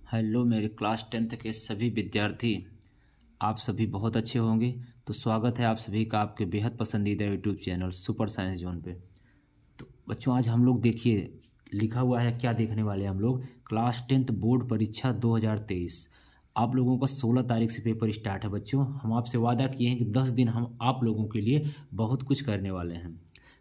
Hello मेरे class 10th के सभी विद्यार्थी। आप सभी बहुत अच्छे होंगे। तो स्वागत है आप सभी का आपके बेहद पसंदीदा YouTube channel super science zone पे। तो बच्चों आज हम लोग देखिए लिखा हुआ है, क्या देखने वाले हैं हम लोग, क्लास 10th बोर्ड परीक्षा 2023। आप लोगों का 16 तारीख से पेपर स्टार्ट है। बच्चों हम आपसे वादा किए हैं कि 10 दिन हम आप लोगों के लिए बहुत कुछ करने वाले हैं।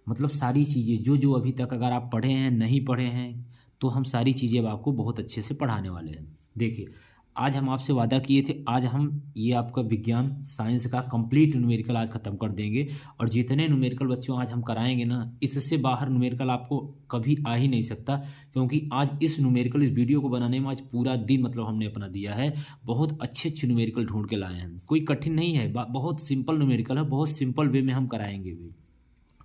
मतलब सारी चीज़ें जो जो अभी तक अगर आप पढ़े हैं नहीं पढ़े हैं तो हम सारी चीज़ें अब आपको बहुत अच्छे से पढ़ाने वाले हैं। देखिए आज हम आपसे वादा किए थे, आज हम ये आपका विज्ञान साइंस का कंप्लीट न्यूमेरिकल आज ख़त्म कर देंगे। और जितने न्यूमेरिकल बच्चों आज हम कराएंगे ना, इससे बाहर न्यूमेरिकल आपको कभी आ ही नहीं सकता। क्योंकि आज इस न्यूमेरिकल इस वीडियो को बनाने में आज पूरा दिन मतलब हमने अपना दिया है। बहुत अच्छे अच्छे न्यूमेरिकल ढूंढ के लाए हैं, कोई कठिन नहीं है, बहुत सिंपल न्यूमेरिकल है, बहुत सिंपल वे में हम कराएंगे भी।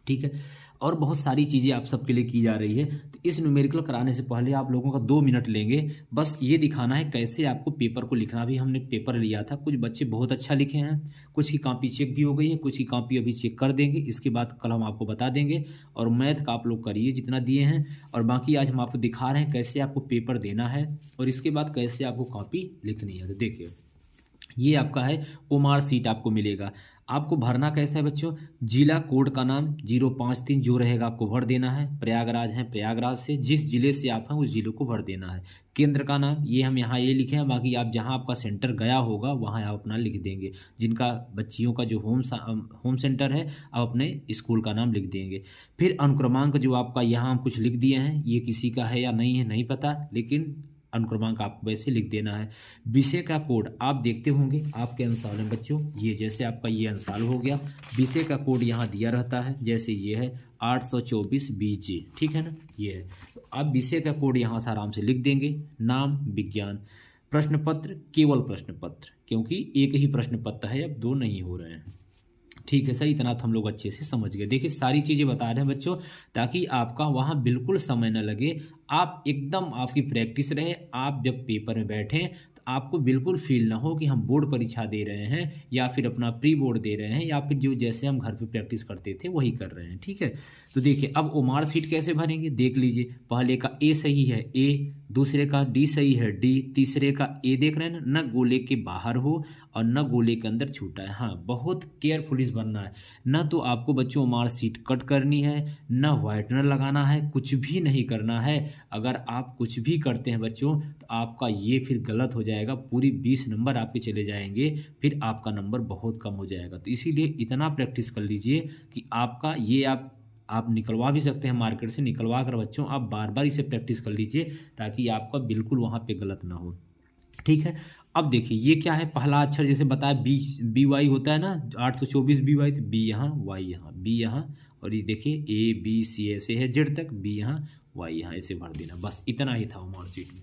ठीक है। और बहुत सारी चीज़ें आप सबके लिए की जा रही है। तो इस न्यूमेरिकल कराने से पहले आप लोगों का 2 मिनट लेंगे, बस ये दिखाना है कैसे आपको पेपर को लिखना। भी हमने पेपर लिया था, कुछ बच्चे बहुत अच्छा लिखे हैं, कुछ की कॉपी चेक भी हो गई है, कुछ की कॉपी अभी चेक कर देंगे, इसके बाद कल हम आपको बता देंगे। और मैथ का आप लोग करिए जितना दिए हैं, और बाकी आज हम आपको दिखा रहे हैं कैसे आपको पेपर देना है और इसके बाद कैसे आपको कॉपी लिखनी है। तो देखिए ये आपका है ओमार सीट आपको मिलेगा। आपको भरना कैसा है बच्चों, जिला कोड का नाम 053 जो रहेगा आपको भर देना है। प्रयागराज है, प्रयागराज से जिस जिले से आप हैं उस जिले को भर देना है। केंद्र का नाम ये हम यहाँ ये लिखे हैं, बाकी आप जहाँ आपका सेंटर गया होगा वहाँ आप अपना लिख देंगे। जिनका बच्चियों का जो होम सेंटर है आप अपने स्कूल का नाम लिख देंगे। फिर अनुक्रमांक जो आपका यहाँ हम कुछ लिख दिए हैं, ये किसी का है या नहीं है नहीं पता, लेकिन अनुक्रमांक आपको वैसे लिख देना है। विषय का कोड आप देखते होंगे आपके अनुसार में बच्चों, ये जैसे आपका ये अनुसार हो गया, विषय का कोड यहाँ दिया रहता है, जैसे ये है 824 BJ, ठीक है ना, ये है। तो आप विषय का कोड यहाँ से आराम से लिख देंगे। नाम विज्ञान, प्रश्न पत्र केवल प्रश्न पत्र, क्योंकि एक ही प्रश्न पत्र है, अब 2 नहीं हो रहे हैं। ठीक है सर, इतना तो हम लोग अच्छे से समझ गए। देखिए सारी चीज़ें बता रहे हैं बच्चों ताकि आपका वहाँ बिल्कुल समय न लगे, आप एकदम आपकी प्रैक्टिस रहे। आप जब पेपर में बैठें तो आपको बिल्कुल फील ना हो कि हम बोर्ड परीक्षा दे रहे हैं या फिर अपना प्री बोर्ड दे रहे हैं या फिर जो जैसे हम घर पे प्रैक्टिस करते थे वही कर रहे हैं। ठीक है। तो देखिए अब ओमार सीट कैसे भरेंगे देख लीजिए। पहले का ए सही है ए, दूसरे का डी सही है डी, तीसरे का ए देख रहे हैं ना, न गोले के बाहर हो और न गोले के अंदर छूटा है। हाँ बहुत केयरफुल इस बनना है, न तो आपको बच्चों मार्क शीट कट करनी है, न व्हाइटनर लगाना है, कुछ भी नहीं करना है। अगर आप कुछ भी करते हैं बच्चों तो आपका ये फिर गलत हो जाएगा, पूरी 20 नंबर आपके चले जाएंगे, फिर आपका नंबर बहुत कम हो जाएगा। तो इसीलिए इतना प्रैक्टिस कर लीजिए कि आपका ये आप निकलवा भी सकते हैं मार्केट से, निकलवा कर बच्चों आप बार बार इसे प्रैक्टिस कर लीजिए ताकि आपका बिल्कुल वहाँ पे गलत ना हो। ठीक है। अब देखिए ये क्या है, पहला अक्षर जैसे बताया बी वाई होता है ना, 824 BY, तो बी यहाँ वाई यहाँ बी यहाँ, और ये देखिए ABC ऐसे है जेड तक, बी यहाँ वाई यहाँ, ऐसे भर देना। बस इतना ही था मार्क शीट में।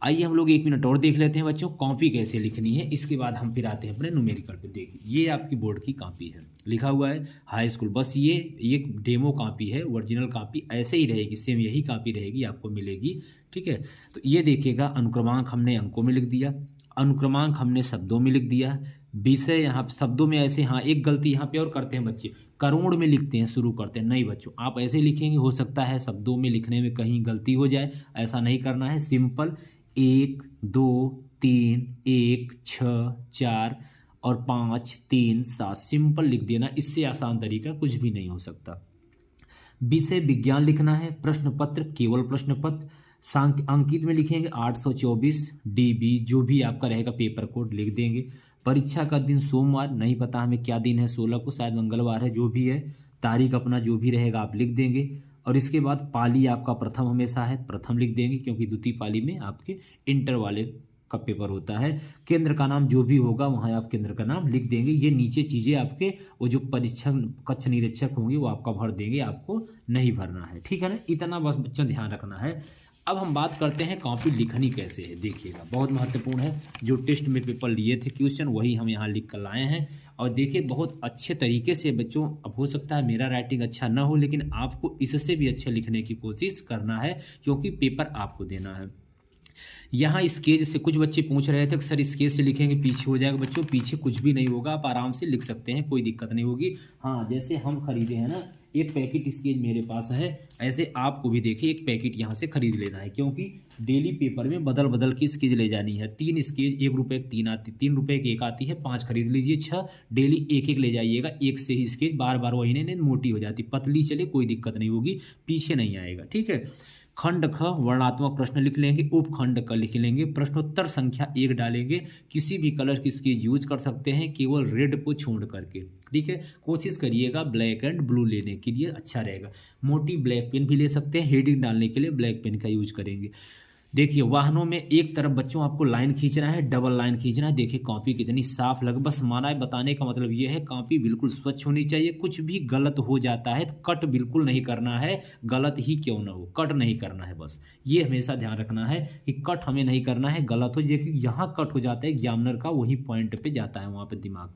आइए हम लोग 1 मिनट और देख लेते हैं बच्चों कॉपी कैसे लिखनी है, इसके बाद हम फिर आते हैं अपने न्यूमेरिकल पे। देखिए ये आपकी बोर्ड की कॉपी है, लिखा हुआ है हाई स्कूल। बस ये एक डेमो कॉपी है, ओरिजिनल कॉपी ऐसे ही रहेगी, सेम यही कॉपी रहेगी आपको मिलेगी। ठीक है। तो ये देखिएगा अनुक्रमांक हमने अंकों में लिख दिया, अनुक्रमांक हमने शब्दों में लिख दिया, विषय यहाँ शब्दों में ऐसे। हाँ एक गलती यहाँ पे और करते हैं बच्चे, करोड़ में लिखते हैं, शुरू करते हैं। नहीं बच्चों आप ऐसे लिखेंगे, हो सकता है शब्दों में लिखने में कहीं गलती हो जाए, ऐसा नहीं करना है। सिंपल 1 2 3 1 6 4 और 5 3 7 सिंपल लिख देना, इससे आसान तरीका कुछ भी नहीं हो सकता। विषय विज्ञान लिखना है, प्रश्न पत्र केवल प्रश्न पत्र, अंकित में लिखेंगे 824 DB, जो भी आपका रहेगा पेपर कोड लिख देंगे। परीक्षा का दिन सोमवार, नहीं पता हमें क्या दिन है, 16 को शायद मंगलवार है, जो भी है तारीख अपना जो भी रहेगा आप लिख देंगे। और इसके बाद पाली आपका प्रथम हमेशा है, प्रथम लिख देंगे क्योंकि द्वितीय पाली में आपके इंटर वाले का पेपर होता है। केंद्र का नाम जो भी होगा वहाँ आप केंद्र का नाम लिख देंगे। ये नीचे चीज़ें आपके वो जो परीक्षण कक्ष निरीक्षक होंगे वो आपका भर देंगे, आपको नहीं भरना है। ठीक है ना, इतना बस बच्चों ध्यान रखना है। अब हम बात करते हैं कॉपी लिखनी कैसे है। देखिएगा बहुत महत्वपूर्ण है, जो टेस्ट में पेपर लिए थे क्वेश्चन वही हम यहाँ लिख कर लाए हैं। और देखिए बहुत अच्छे तरीके से बच्चों, अब हो सकता है मेरा राइटिंग अच्छा ना हो लेकिन आपको इससे भी अच्छे लिखने की कोशिश करना है क्योंकि पेपर आपको देना है। यहाँ स्केच से कुछ बच्चे पूछ रहे थे कि सर स्केच से लिखेंगे पीछे हो जाएगा। बच्चों पीछे कुछ भी नहीं होगा, आप आराम से लिख सकते हैं, कोई दिक्कत नहीं होगी। हाँ, जैसे हम खरीदे हैं ना, एक पैकेट स्केच मेरे पास है, ऐसे आपको भी देखिए एक पैकेट यहाँ से खरीद लेना है, क्योंकि डेली पेपर में बदल बदल के स्केच ले जानी है। 3 स्केच 1 रुपये की 3 आती, 3 रुपये की 1 आती है, 5 खरीद लीजिए, 6 डेली एक ले जाइएगा। एक से ही स्केच बार बार वही नहीं मोटी हो जाती, पतली चले कोई दिक्कत नहीं होगी, पीछे नहीं आएगा। ठीक है। खंड ख वर्णात्मक प्रश्न लिख लेंगे, उपखंड क लिख लेंगे, प्रश्नोत्तर संख्या 1 डालेंगे। किसी भी कलर की स्केच यूज कर सकते हैं, केवल रेड को छोड़ करके। ठीक है। कोशिश करिएगा ब्लैक एंड ब्लू लेने के लिए, अच्छा रहेगा। मोटी ब्लैक पेन भी ले सकते हैं, हेडिंग डालने के लिए ब्लैक पेन का यूज करेंगे। देखिए वाहनों में एक तरफ बच्चों आपको लाइन खींचना है, डबल लाइन खींचना है। देखिए कॉपी कितनी साफ लग, बस माना है बताने का मतलब ये है कॉपी बिल्कुल स्वच्छ होनी चाहिए। कुछ भी गलत हो जाता है तो कट बिल्कुल नहीं करना है, गलत ही क्यों ना हो, कट नहीं करना है। बस ये हमेशा ध्यान रखना है कि कट हमें नहीं करना है, गलत हो जाए, यहाँ कट हो जाता है एग्जामिनर का, वही पॉइंट पे जाता है वहाँ पे दिमाग।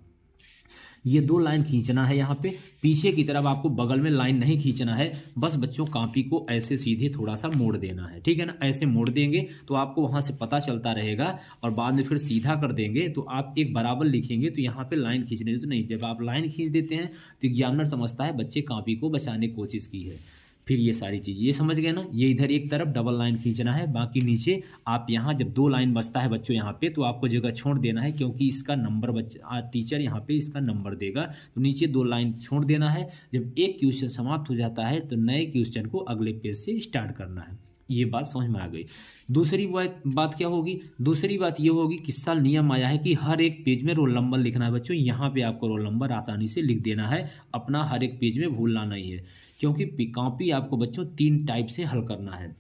ये 2 लाइन खींचना है यहाँ पे, पीछे की तरफ आपको बगल में लाइन नहीं खींचना है। बस बच्चों कॉपी को ऐसे सीधे थोड़ा सा मोड़ देना है, ठीक है ना। ऐसे मोड़ देंगे तो आपको वहाँ से पता चलता रहेगा, और बाद में फिर सीधा कर देंगे तो आप एक बराबर लिखेंगे तो यहाँ पे लाइन खींचने तो नहीं। जब आप लाइन खींच देते हैं तो एग्जामिनर समझता है बच्चे कॉपी को बचाने की कोशिश की है। फिर ये सारी चीज़ ये समझ गए ना। ये इधर एक तरफ डबल लाइन खींचना है, बाकी नीचे आप यहाँ जब 2 लाइन बचता है बच्चों यहाँ पे तो आपको जगह छोड़ देना है, क्योंकि इसका नंबर टीचर यहाँ पे इसका नंबर देगा, तो नीचे 2 लाइन छोड़ देना है। जब एक क्वेश्चन समाप्त हो जाता है तो नए क्वेश्चन को अगले पेज से स्टार्ट करना है। ये बात समझ में आ गई। दूसरी बात क्या होगी? दूसरी बात ये होगी कि इस साल नियम आया है कि हर एक पेज में रोल नंबर लिखना है बच्चों। यहाँ पे आपको रोल नंबर आसानी से लिख देना है, अपना हर एक पेज में भूलना नहीं है, क्योंकि कॉपी आपको बच्चों 3 टाइप से हल करना है।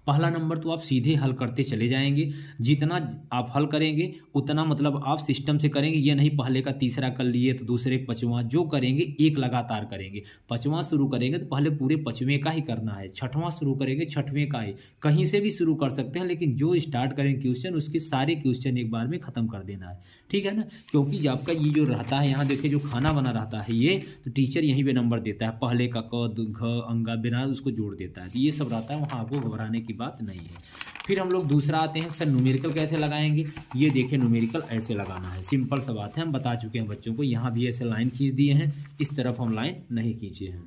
पहला नंबर तो आप सीधे हल करते चले जाएंगे, जितना आप हल करेंगे उतना मतलब आप सिस्टम से करेंगे। ये नहीं पहले का तीसरा कर लिए तो दूसरे 5वां, जो करेंगे एक लगातार करेंगे। 5वां शुरू करेंगे तो पहले पूरे 5वें का ही करना है, 6वां शुरू करेंगे 6वें का ही, कहीं से भी शुरू कर सकते हैं, लेकिन जो स्टार्ट करेंगे क्वेश्चन उसके सारे क्वेश्चन एक बार में ख़त्म कर देना है, ठीक है ना। क्योंकि आपका ये जो रहता है यहाँ देखिए जो खाना बना रहता है ये, तो टीचर यहीं पे नंबर देता है, पहले का क घ अंगा बिना उसको जोड़ देता है, तो ये सब रहता है, वहाँ आपको घबराने की बात नहीं है। फिर हम लोग दूसरा आते हैं, सर न्यूमेरिकल कैसे लगाएंगे? ये देखिए न्यूमेरिकल ऐसे लगाना है, सिंपल सा बात है, हम बता चुके हैं बच्चों को। यहाँ भी ऐसे लाइन खींच दिए हैं, इस तरफ हम लाइन नहीं खींचे हैं।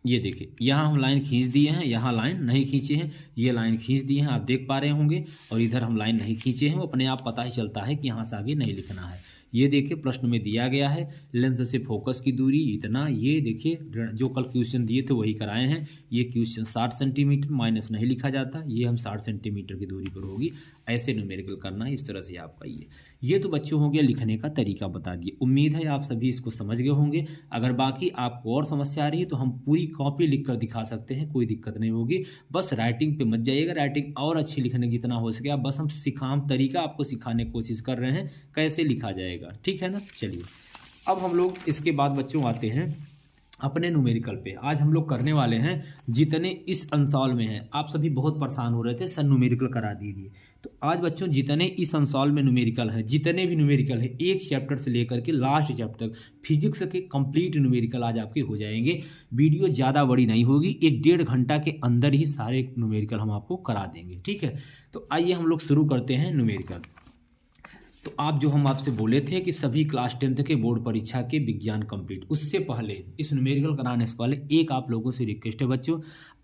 ये देखिए यहाँ हम लाइन खींच दिए हैं, यहाँ लाइन नहीं खींचे हैं, ये लाइन खींच दिए हैं, आप देख पा रहे होंगे। और इधर हम लाइन नहीं खींचे हैं, वो अपने आप पता ही चलता है कि यहाँ से आगे नहीं लिखना है। ये देखिए प्रश्न में दिया गया है लेंस से फोकस की दूरी इतना। ये देखिए जो कल क्वेश्चन दिए थे वही कराए हैं। ये क्वेश्चन 60 सेंटीमीटर माइनस नहीं लिखा जाता, ये हम 60 सेंटीमीटर की दूरी पर होगी। ऐसे न्यूमेरिकल करना है, इस तरह से आपका ये तो बच्चों हो गया लिखने का तरीका बता दिए। उम्मीद है आप सभी इसको समझ गए होंगे। अगर बाकी आपको और समस्या आ रही है तो हम पूरी कॉपी लिख कर दिखा सकते हैं, कोई दिक्कत नहीं होगी। बस राइटिंग पे मत जाइएगा, राइटिंग और अच्छी लिखने की जितना हो सके आप, बस हम तरीका आपको सिखाने की कोशिश कर रहे हैं कैसे लिखा जाएगा, ठीक है ना। चलिए अब हम लोग इसके बाद बच्चों आते हैं अपने न्यूमेरिकल पे। आज हम लोग करने वाले हैं जितने इस अंसॉल में हैं। आप सभी बहुत परेशान हो रहे थे सर न्यूमेरिकल करा दीजिए, तो आज बच्चों जितने इस अंसॉल में न्यूमेरिकल है, जितने भी न्यूमेरिकल है, एक चैप्टर से लेकर के लास्ट चैप्टर तक फिजिक्स के कंप्लीट न्यूमेरिकल आज आपके हो जाएंगे। वीडियो ज़्यादा बड़ी नहीं होगी, 1-1.5 घंटा के अंदर ही सारे न्यूमेरिकल हम आपको करा देंगे, ठीक है। तो आइए हम लोग शुरू करते हैं न्यूमेरिकल। तो आप जो हम आपसे बोले थे कि सभी क्लास 10th के बोर्ड परीक्षा के विज्ञान कंप्लीट, उससे पहले इस न्यूमेरिकल कराने से पहले एक आप लोगों से रिक्वेस्ट है बच्चों,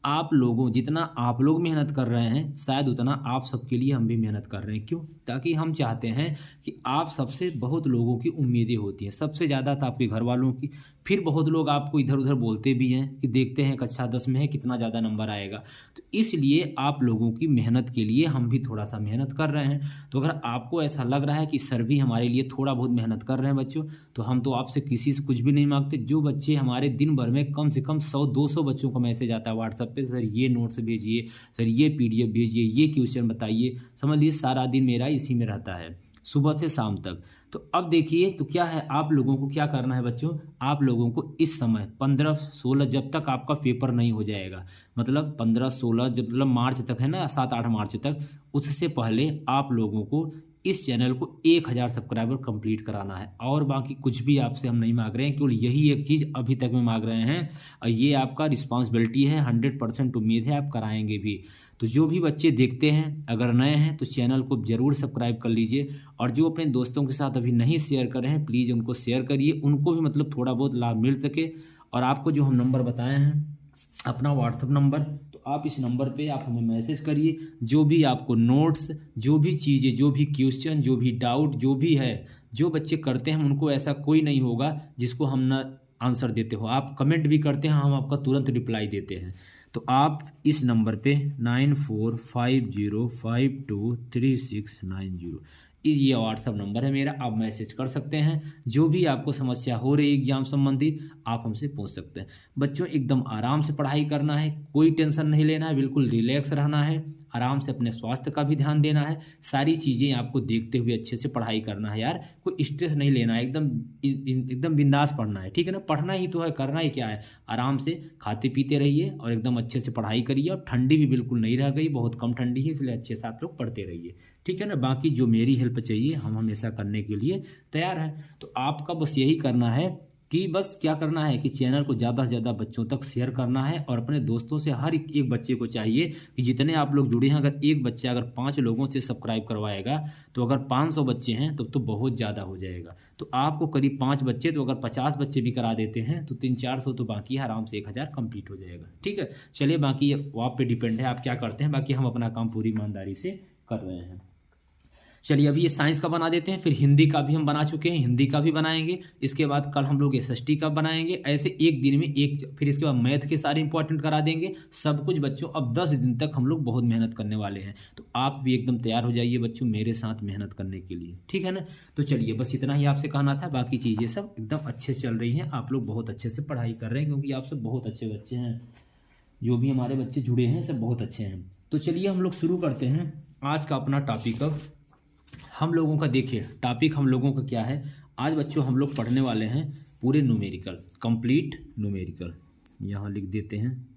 आप लोगों जितना आप लोग मेहनत कर रहे हैं शायद उतना आप सबके लिए हम भी मेहनत कर रहे हैं। क्यों? ताकि हम चाहते हैं कि आप सबसे बहुत लोगों की उम्मीदें होती हैं, सबसे ज़्यादा तो आपके घर वालों की, फिर बहुत लोग आपको इधर उधर बोलते भी हैं कि देखते हैं कक्षा 10 में है कितना ज़्यादा नंबर आएगा। तो इसलिए आप लोगों की मेहनत के लिए हम भी थोड़ा सा मेहनत कर रहे हैं। तो अगर आपको ऐसा लग रहा है कि सर भी हमारे लिए थोड़ा बहुत मेहनत कर रहे हैं बच्चों, तो हम तो आपसे किसी से कुछ भी नहीं मांगते। जो बच्चे हमारे दिन भर में कम से कम 100-200 बच्चों का मैसेज आता है व्हाट्सएप पे, सर ये नोट्स भेजिए, सर ये PDF भेजिए, ये क्वेश्चन बताइए, समझ लीजिए सारा दिन मेरा इसी में रहता है सुबह से शाम तक। तो अब देखिए तो क्या है, आप लोगों को क्या करना है बच्चों, आप लोगों को इस समय 15-16 जब तक आपका पेपर नहीं हो जाएगा, मतलब 15-16 जब मतलब मार्च तक है ना, 7-8 मार्च तक, उससे पहले आप लोगों को इस चैनल को 1000 सब्सक्राइबर कंप्लीट कराना है। और बाकी कुछ भी आपसे हम नहीं मांग रहे हैं, केवल यही एक चीज़ अभी तक में मांग रहे हैं, और ये आपका रिस्पॉन्सिबिलिटी है, 100% उम्मीद है आप कराएंगे भी। तो जो भी बच्चे देखते हैं, अगर नए हैं तो चैनल को ज़रूर सब्सक्राइब कर लीजिए, और जो अपने दोस्तों के साथ अभी नहीं शेयर कर रहे हैं प्लीज़ उनको शेयर करिए, उनको भी मतलब थोड़ा बहुत लाभ मिल सके। और आपको जो हम नंबर बताए हैं अपना व्हाट्सअप नंबर, तो आप इस नंबर पे आप हमें मैसेज करिए, जो भी आपको नोट्स, जो भी चीज़ें, जो भी क्वेश्चन, जो भी डाउट, जो भी है, जो बच्चे करते हैं उनको ऐसा कोई नहीं होगा जिसको हम ना आंसर देते हो। आप कमेंट भी करते हैं, हम आपका तुरंत रिप्लाई देते हैं। तो आप इस नंबर पे 9450523690 ये व्हाट्सअप नंबर है मेरा, आप मैसेज कर सकते हैं। जो भी आपको समस्या हो रही है एग्जाम संबंधित आप हमसे पूछ सकते हैं। बच्चों एकदम आराम से पढ़ाई करना है, कोई टेंशन नहीं लेना है, बिल्कुल रिलैक्स रहना है, आराम से अपने स्वास्थ्य का भी ध्यान देना है, सारी चीज़ें आपको देखते हुए अच्छे से पढ़ाई करना है यार, कोई स्ट्रेस नहीं लेना है, एकदम बिंदास पढ़ना है, ठीक है ना। पढ़ना ही तो है, करना ही क्या है, आराम से खाते पीते रहिए और एकदम अच्छे से पढ़ाई करिए। और ठंडी भी बिल्कुल नहीं रह गई, बहुत कम ठंडी है, इसलिए अच्छे से आप लोग पढ़ते रहिए, ठीक है ना। बाकी जो मेरी हेल्प चाहिए हम हमेशा करने के लिए तैयार हैं। तो आपका बस यही करना है कि बस क्या करना है कि चैनल को ज़्यादा से ज़्यादा बच्चों तक शेयर करना है, और अपने दोस्तों से हर एक बच्चे को चाहिए कि जितने आप लोग जुड़े हैं, अगर एक बच्चा अगर 5 लोगों से सब्सक्राइब करवाएगा तो अगर 500 बच्चे हैं तो बहुत ज़्यादा हो जाएगा। तो आपको करीब 5 बच्चे, तो अगर 50 बच्चे भी करा देते हैं तो 300-400 तो बाकी है, आराम से 1000 कंप्लीट हो जाएगा, ठीक है। चलिए बाकी वो आप पे डिपेंड है आप क्या करते हैं, बाकी हम अपना काम पूरी ईमानदारी से कर रहे हैं। चलिए अभी ये साइंस का बना देते हैं, फिर हिंदी का भी हम बना चुके हैं, हिंदी का भी बनाएंगे। इसके बाद कल हम लोग एसएसटी का बनाएंगे, ऐसे एक दिन में एक। फिर इसके बाद मैथ के सारे इंपॉर्टेंट करा देंगे सब कुछ बच्चों। अब 10 दिन तक हम लोग बहुत मेहनत करने वाले हैं, तो आप भी एकदम तैयार हो जाइए बच्चों मेरे साथ मेहनत करने के लिए, ठीक है ना। तो चलिए बस इतना ही आपसे कहना था, बाकी चीज़ें सब एकदम अच्छे से चल रही हैं, आप लोग बहुत अच्छे से पढ़ाई कर रहे हैं, क्योंकि आप सब बहुत अच्छे बच्चे हैं, जो भी हमारे बच्चे जुड़े हैं सब बहुत अच्छे हैं। तो चलिए हम लोग शुरू करते हैं आज का अपना टॉपिक। अब हम लोगों का देखिए टॉपिक हम लोगों का क्या है आज बच्चों, हम लोग पढ़ने वाले हैं पूरे न्यूमेरिकल, कंप्लीट न्यूमेरिकल, यहाँ लिख देते हैं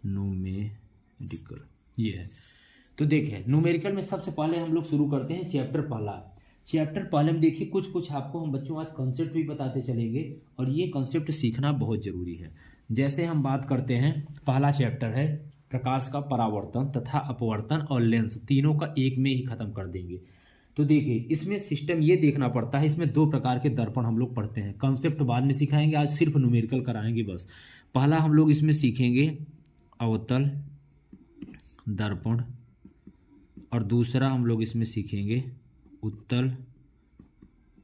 न्यूमेरिकल, ये है। तो देखिए न्यूमेरिकल में सबसे पहले हम लोग शुरू करते हैं चैप्टर पहला। चैप्टर पहले में देखिए कुछ आपको हम बच्चों आज कंसेप्ट भी बताते चलेंगे, और ये कंसेप्ट सीखना बहुत ज़रूरी है। जैसे हम बात करते हैं, पहला चैप्टर है प्रकाश का परावर्तन तथा अपवर्तन और लेंस, तीनों का एक में ही खत्म कर देंगे। तो देखिए इसमें सिस्टम ये देखना पड़ता है, इसमें 2 प्रकार के दर्पण हम लोग पढ़ते हैं, कंसेप्ट बाद में सिखाएंगे, आज सिर्फ न्यूमेरिकल कराएंगे बस। पहला हम लोग इसमें सीखेंगे अवतल दर्पण, और दूसरा हम लोग इसमें सीखेंगे उत्तल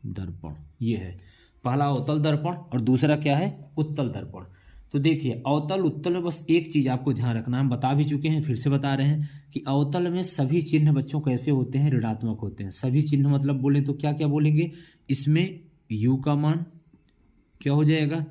दर्पण। ये है पहला अवतल दर्पण और दूसरा क्या है उत्तल दर्पण। तो देखिए अवतल उत्तल में बस एक चीज़ आपको ध्यान रखना है, हम बता भी चुके हैं फिर से बता रहे हैं कि अवतल में सभी चिन्ह बच्चों कैसे होते हैं, ऋणात्मक होते हैं। सभी चिन्ह मतलब बोलें तो क्या क्या बोलेंगे, इसमें u का मान क्या हो जाएगा,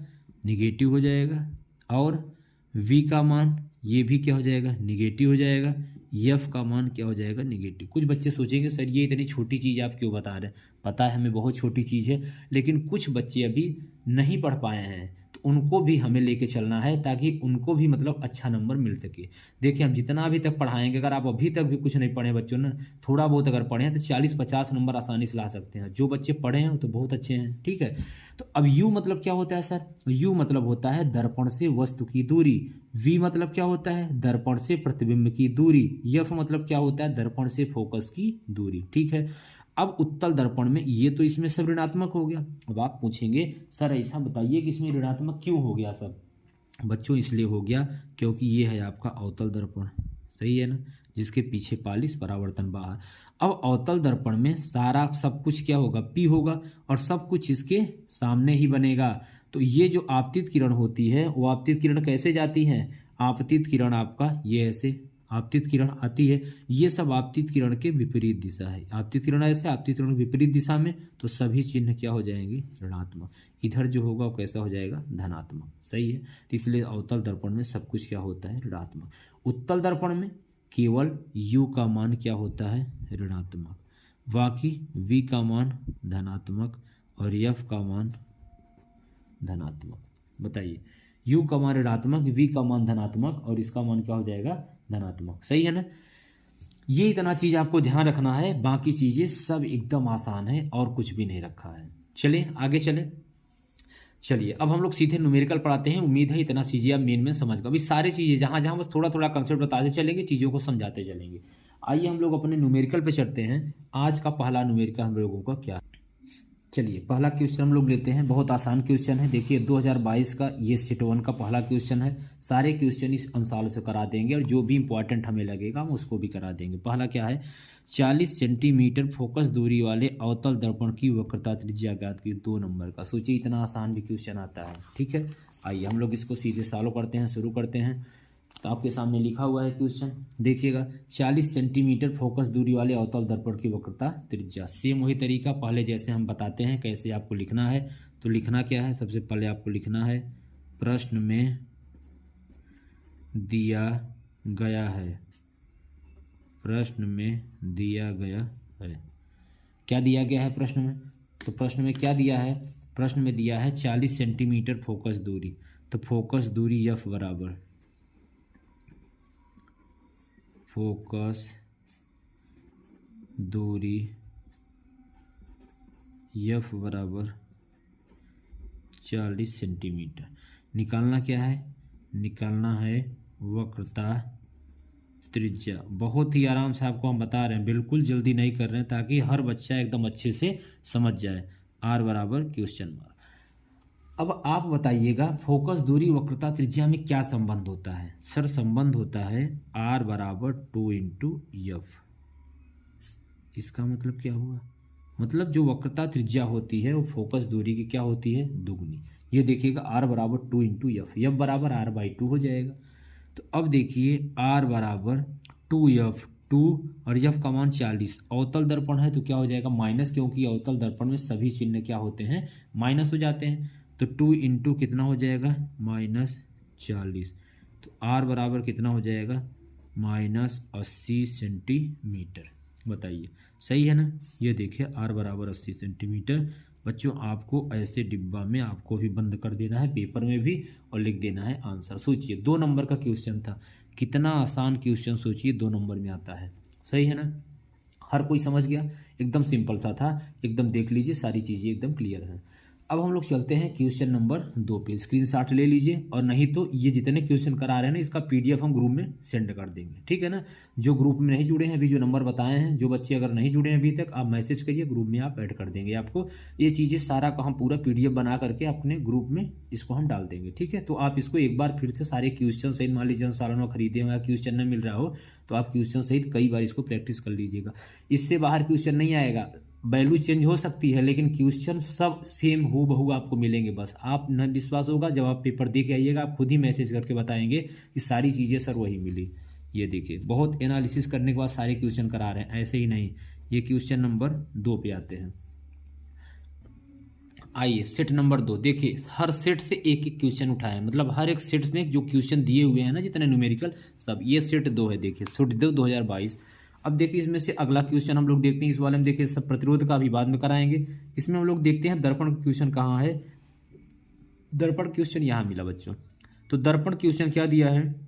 निगेटिव हो जाएगा, और v का मान ये भी क्या हो जाएगा, निगेटिव हो जाएगा, f का मान क्या हो जाएगा, निगेटिव। कुछ बच्चे सोचेंगे सर ये इतनी छोटी चीज़ आप क्यों बता रहे हैं, पता है हमें बहुत छोटी चीज़ है, लेकिन कुछ बच्चे अभी नहीं पढ़ पाए हैं, उनको भी हमें लेके चलना है ताकि उनको भी मतलब अच्छा नंबर मिल सके। देखिए हम जितना अभी तक पढ़ाएंगे, अगर आप अभी तक भी कुछ नहीं पढ़े बच्चों ने, थोड़ा बहुत अगर पढ़े हैं तो 40-50 नंबर आसानी से ला सकते हैं। जो बच्चे पढ़े हैं तो बहुत अच्छे हैं, ठीक है। तो अब यू मतलब क्या होता है सर, यू मतलब होता है दर्पण से वस्तु की दूरी, वी मतलब क्या होता है दर्पण से प्रतिबिंब की दूरी, एफ मतलब क्या होता है दर्पण से फोकस की दूरी, ठीक है। अब उत्तल दर्पण में ये तो इसमें सब ऋणात्मक हो गया। अब आप पूछेंगे सर ऐसा बताइए कि इसमें ऋणात्मक क्यों हो गया सब। बच्चों इसलिए हो गया क्योंकि ये है आपका अवतल दर्पण, सही है ना, जिसके पीछे पालिश परावर्तन बाहर। अब अवतल दर्पण में सारा सब कुछ क्या होगा, पी होगा, और सब कुछ इसके सामने ही बनेगा। तो ये जो आपतित किरण होती है वो आपतित किरण कैसे जाती है, आपतित किरण आपका ये ऐसे आपतित किरण आती है, ये सब आपतित किरण के विपरीत दिशा है। आपतित किरण ऐसे, आपतित किरण विपरीत दिशा में, तो सभी चिन्ह क्या हो जाएंगे ऋणात्मक। इधर जो होगा वो कैसा हो जाएगा धनात्मक, सही है। तो इसलिए अवतल दर्पण में सब कुछ क्या होता है ऋणात्मक। उत्तल दर्पण में केवल u का मान क्या होता है ऋणात्मक, बाकी v का मान धनात्मक और f का मान धनात्मक। बताइए u का मान ऋणात्मक, v का मान धनात्मक, और इसका मान क्या हो जाएगा धनात्मक, सही है ना। ये इतना चीज आपको ध्यान रखना है, बाकी चीजें सब एकदम आसान है और कुछ भी नहीं रखा है। चलिए आगे चले। चलिए अब हम लोग सीधे न्यूमेरिकल पढ़ाते हैं। उम्मीद है इतना चीज़ें आप मेन में समझ गए। अभी सारी चीज़ें जहाँ जहाँ बस थोड़ा थोड़ा कंसेप्ट बताते चलेंगे, चीज़ों को समझाते चलेंगे। आइए हम लोग अपने न्यूमेरिकल पे चलते हैं। आज का पहला न्यूमेरिकल हम लोगों का क्या। चलिए पहला क्वेश्चन हम लोग लेते हैं। बहुत आसान क्वेश्चन है। देखिए 2022 का ये सेट 1 का पहला क्वेश्चन है। सारे क्वेश्चन इस अंसाल से करा देंगे और जो भी इंपॉर्टेंट हमें लगेगा हम उसको भी करा देंगे। पहला क्या है, 40 सेंटीमीटर फोकस दूरी वाले अवतल दर्पण की वक्रता त्रिज्या ज्ञात की। 2 नंबर का। सोचिए इतना आसान भी क्वेश्चन आता है। ठीक है, आइए हम लोग इसको सीधे सॉल्व करते हैं, शुरू करते हैं। तो आपके सामने लिखा हुआ है क्वेश्चन, देखिएगा 40 सेंटीमीटर फोकस दूरी वाले अवतल दर्पण की वक्रता त्रिज्या। सेम वही तरीका पहले जैसे हम बताते हैं कैसे आपको लिखना है। तो लिखना क्या है, सबसे पहले आपको लिखना है प्रश्न में दिया गया है। प्रश्न में दिया गया है, क्या दिया गया है प्रश्न में? तो प्रश्न में क्या दिया है? प्रश्न में दिया है 40 सेंटीमीटर फोकस दूरी। तो फोकस दूरी F बराबर फोकस दूरी F बराबर 40 सेंटीमीटर। निकालना क्या है? निकालना है वक्रता त्रिज्या। बहुत ही आराम से आपको हम बता रहे हैं, बिल्कुल जल्दी नहीं कर रहे हैं ताकि हर बच्चा एकदम अच्छे से समझ जाए। R बराबर क्वेश्चन मार्क। अब आप बताइएगा फोकस दूरी वक्रता त्रिज्या में क्या संबंध होता है? सर संबंध होता है R बराबर 2 इंटू F। इसका मतलब क्या हुआ? मतलब जो वक्रता त्रिज्या होती है वो फोकस दूरी की क्या होती है? दुगनी। ये देखिएगा R बराबर 2 इंटू F बराबर R/2 हो जाएगा। तो अब देखिए R बराबर 2F, 2 और F का मान 40। अवतल दर्पण है तो क्या हो जाएगा? माइनस, क्योंकि अवतल दर्पण में सभी चिन्ह क्या होते हैं? माइनस हो जाते हैं। तो 2 इंटू कितना हो जाएगा? -40। तो R बराबर कितना हो जाएगा? -80 सेंटीमीटर। बताइए सही है ना? ये देखिए R बराबर 80 सेंटीमीटर। बच्चों आपको ऐसे डिब्बा में आपको भी बंद कर देना है, पेपर में भी, और लिख देना है आंसर। सोचिए 2 नंबर का क्वेश्चन था, कितना आसान क्वेश्चन सोचिए 2 नंबर में आता है। सही है ना? हर कोई समझ गया? एकदम सिंपल सा था, एकदम देख लीजिए सारी चीज़ें एकदम क्लियर हैं। अब हम लोग चलते हैं क्वेश्चन नंबर 2 पे। स्क्रीनशॉट ले लीजिए, और नहीं तो ये जितने क्वेश्चन करा रहे हैं ना इसका PDF हम ग्रुप में सेंड कर देंगे। ठीक है ना? जो ग्रुप में नहीं जुड़े हैं, अभी जो नंबर बताए हैं, जो बच्चे अगर नहीं जुड़े हैं अभी तक, आप मैसेज करिए, ग्रुप में आप ऐड कर देंगे। आपको ये चीज़ें सारा का हम पूरा PDF बना करके अपने ग्रुप में इसको हम डाल देंगे। ठीक है? तो आप इसको एक बार फिर से सारे क्वेश्चन सहित, मान लीजिए सालों में खरीदे हो या क्वेश्चन न मिल रहा हो, तो आप क्वेश्चन सहित कई बार इसको प्रैक्टिस कर लीजिएगा। इससे बाहर क्वेश्चन नहीं आएगा, वैल्यू चेंज हो सकती है लेकिन क्वेश्चन सब सेम हूबहू आपको मिलेंगे। बस आप न विश्वास होगा, जब आप पेपर दे के आइएगा आप खुद ही मैसेज करके बताएंगे कि सारी चीज़ें सर वही मिली। ये देखिए बहुत एनालिसिस करने के बाद सारे क्वेश्चन करा रहे हैं, ऐसे ही नहीं। ये क्वेश्चन नंबर 2 पे आते हैं। आइए सेट नंबर 2 देखिए, हर सेट से एक एक क्वेश्चन उठाए, मतलब हर एक सेट में जो क्वेश्चन दिए हुए हैं ना जितने न्यूमेरिकल सब, ये सेट 2 है। देखिए सेट 2 2022। अब देखिए इसमें से अगला क्वेश्चन हम लोग देखते हैं। इस वाले में देखिए सब प्रतिरोध का अभी बाद में कराएंगे। इसमें हम लोग देखते हैं दर्पण क्वेश्चन कहाँ है। दर्पण क्वेश्चन यहाँ मिला बच्चों। तो दर्पण क्वेश्चन क्या दिया है?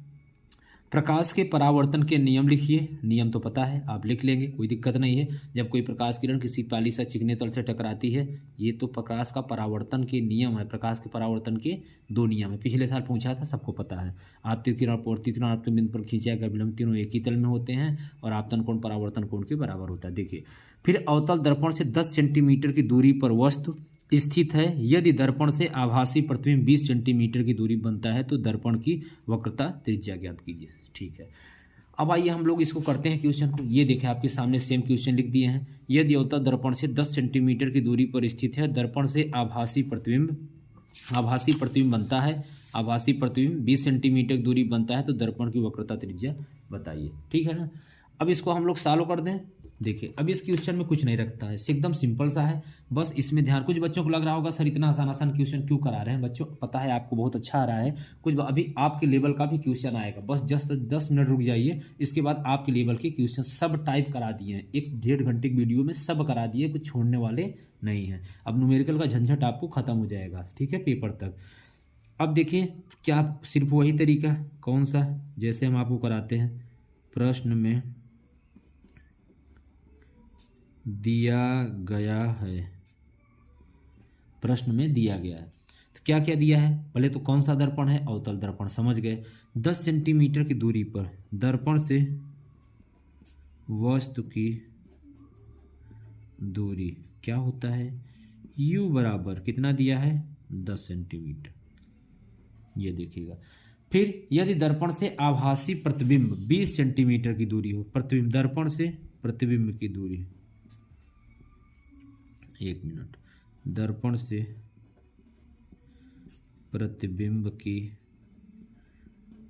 प्रकाश के परावर्तन के नियम लिखिए। नियम तो पता है, आप लिख लेंगे, कोई दिक्कत नहीं है। जब कोई प्रकाश किरण किसी पाली सा चिकने तल से टकराती है, ये तो प्रकाश का परावर्तन के नियम है। प्रकाश के परावर्तन के 2 नियम है, पिछले साल पूछा था, सबको पता है। आपतित किरण और परावर्तित किरण आपके बिंदु पर खींचा गया विलंब तीनों एक ही तल में होते हैं और आपतन कोण परावर्तन कोण के बराबर होता है। देखिए फिर अवतल दर्पण से 10 सेंटीमीटर की दूरी पर वस्तु स्थित है। यदि दर्पण से आभासी प्रतिबिंब 20 सेंटीमीटर की दूरी बनता है तो दर्पण की वक्रता त्रिज्या ज्ञात कीजिए। ठीक है, अब आइए हम लोग इसको करते हैं क्वेश्चन को। ये देखें आपके सामने सेम क्वेश्चन लिख दिए हैं। यदि अवतल दर्पण से 10 सेंटीमीटर की दूरी पर स्थित है, दर्पण से आभासी प्रतिबिंब बनता है, आभासी प्रतिबिंब 20 सेंटीमीटर की दूरी बनता है तो दर्पण की वक्रता त्रिज्या बताइए। ठीक है ना? अब इसको हम लोग सॉल्व कर दें। देखिए अब इस क्वेश्चन में कुछ नहीं रखता है, एकदम सिंपल सा है। बस इसमें ध्यान, कुछ बच्चों को लग रहा होगा सर इतना आसान आसान क्वेश्चन क्यों करा रहे हैं। बच्चों पता है आपको बहुत अच्छा आ रहा है, कुछ अभी आपके लेवल का भी क्वेश्चन आएगा। बस जस्ट 10 मिनट रुक जाइए, इसके बाद आपके लेवल के क्वेश्चन सब टाइप करा दिए हैं। 1-1.5 घंटे की वीडियो में सब करा दिए, कुछ छोड़ने वाले नहीं है। अब न्यूमेरिकल का झंझट आपको खत्म हो जाएगा। ठीक है, पेपर तक। अब देखिए क्या सिर्फ वही तरीका, कौन सा, जैसे हम आपको कराते हैं प्रश्न में दिया गया है। प्रश्न में दिया गया है तो क्या क्या दिया है, पहले तो कौन सा दर्पण है, अवतल दर्पण, समझ गए। 10 सेंटीमीटर की दूरी पर दर्पण से वस्तु की दूरी क्या होता है, u बराबर कितना दिया है, 10 सेंटीमीटर, ये देखिएगा। फिर यदि दर्पण से आभासी प्रतिबिंब 20 सेंटीमीटर की दूरी हो, प्रतिबिंब दर्पण से प्रतिबिंब की दूरी, एक मिनट, दर्पण से प्रतिबिंब की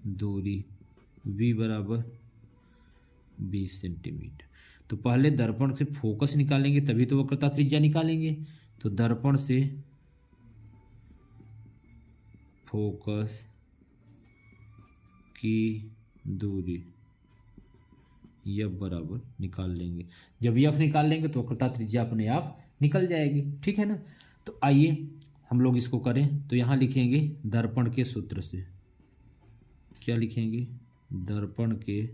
दूरी v बराबर 20 सेंटीमीटर। तो पहले दर्पण से फोकस निकालेंगे तभी तो वक्रता त्रिज्या निकालेंगे। तो दर्पण से फोकस की दूरी f बराबर निकाल लेंगे। जब f निकाल लेंगे तो वक्रता त्रिज्या अपने आप निकल जाएगी, ठीक है ना। तो आइए हम लोग इसको करें। तो यहाँ लिखेंगे दर्पण के सूत्र से, क्या लिखेंगे, दर्पण के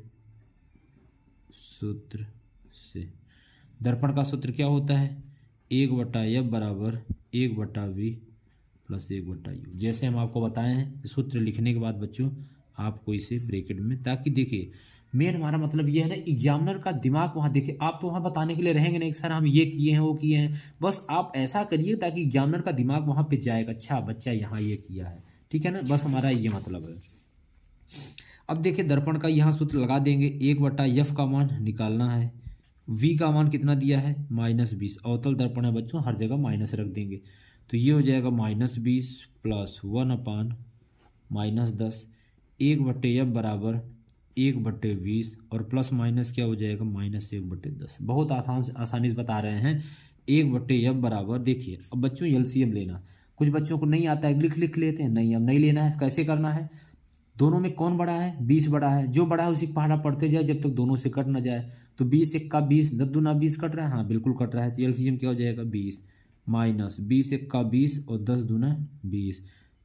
सूत्र से। दर्पण का सूत्र क्या होता है, 1/f बराबर 1/v प्लस 1/u। जैसे हम आपको बताए हैं सूत्र लिखने के बाद बच्चों आपको इसे ब्रैकेट में, ताकि देखिए मेन हमारा मतलब ये है ना, एग्जामिनर का दिमाग वहाँ देखिए, आप तो वहाँ बताने के लिए रहेंगे नहीं सर हम ये किए हैं वो किए हैं, बस आप ऐसा करिए ताकि एग्जामिनर का दिमाग वहाँ पे जाएगा, अच्छा बच्चा यहाँ ये किया है, ठीक है ना, बस हमारा ये मतलब है। अब देखिए दर्पण का यहाँ सूत्र लगा देंगे, 1/f का मान निकालना है, v का मान कितना दिया है, -20, अवतल दर्पण है बच्चों, हर जगह माइनस रख देंगे। तो ये हो जाएगा -20 प्लस 1/-10, 1/f बराबर 1/20 और प्लस माइनस क्या हो जाएगा, -1/10। बहुत आसानी से बता रहे हैं। 1/f बराबर, देखिए अब बच्चों एलसीएम लेना, कुछ बच्चों को नहीं आता है, लिख लेते हैं, नहीं अब नहीं लेना है। कैसे करना है, दोनों में कौन बड़ा है, 20 बड़ा है, जो बड़ा है उसी को पहाड़ा पढ़ते जाए जब तक दोनों से कट ना जाए। तो 20 1 का 20, 10 दूना 20 कट रहा है, हाँ बिल्कुल कट रहा है। तो एलसीएम क्या हो जाएगा, 20 माइनस 20 1 का 20 और 10 दूना 20।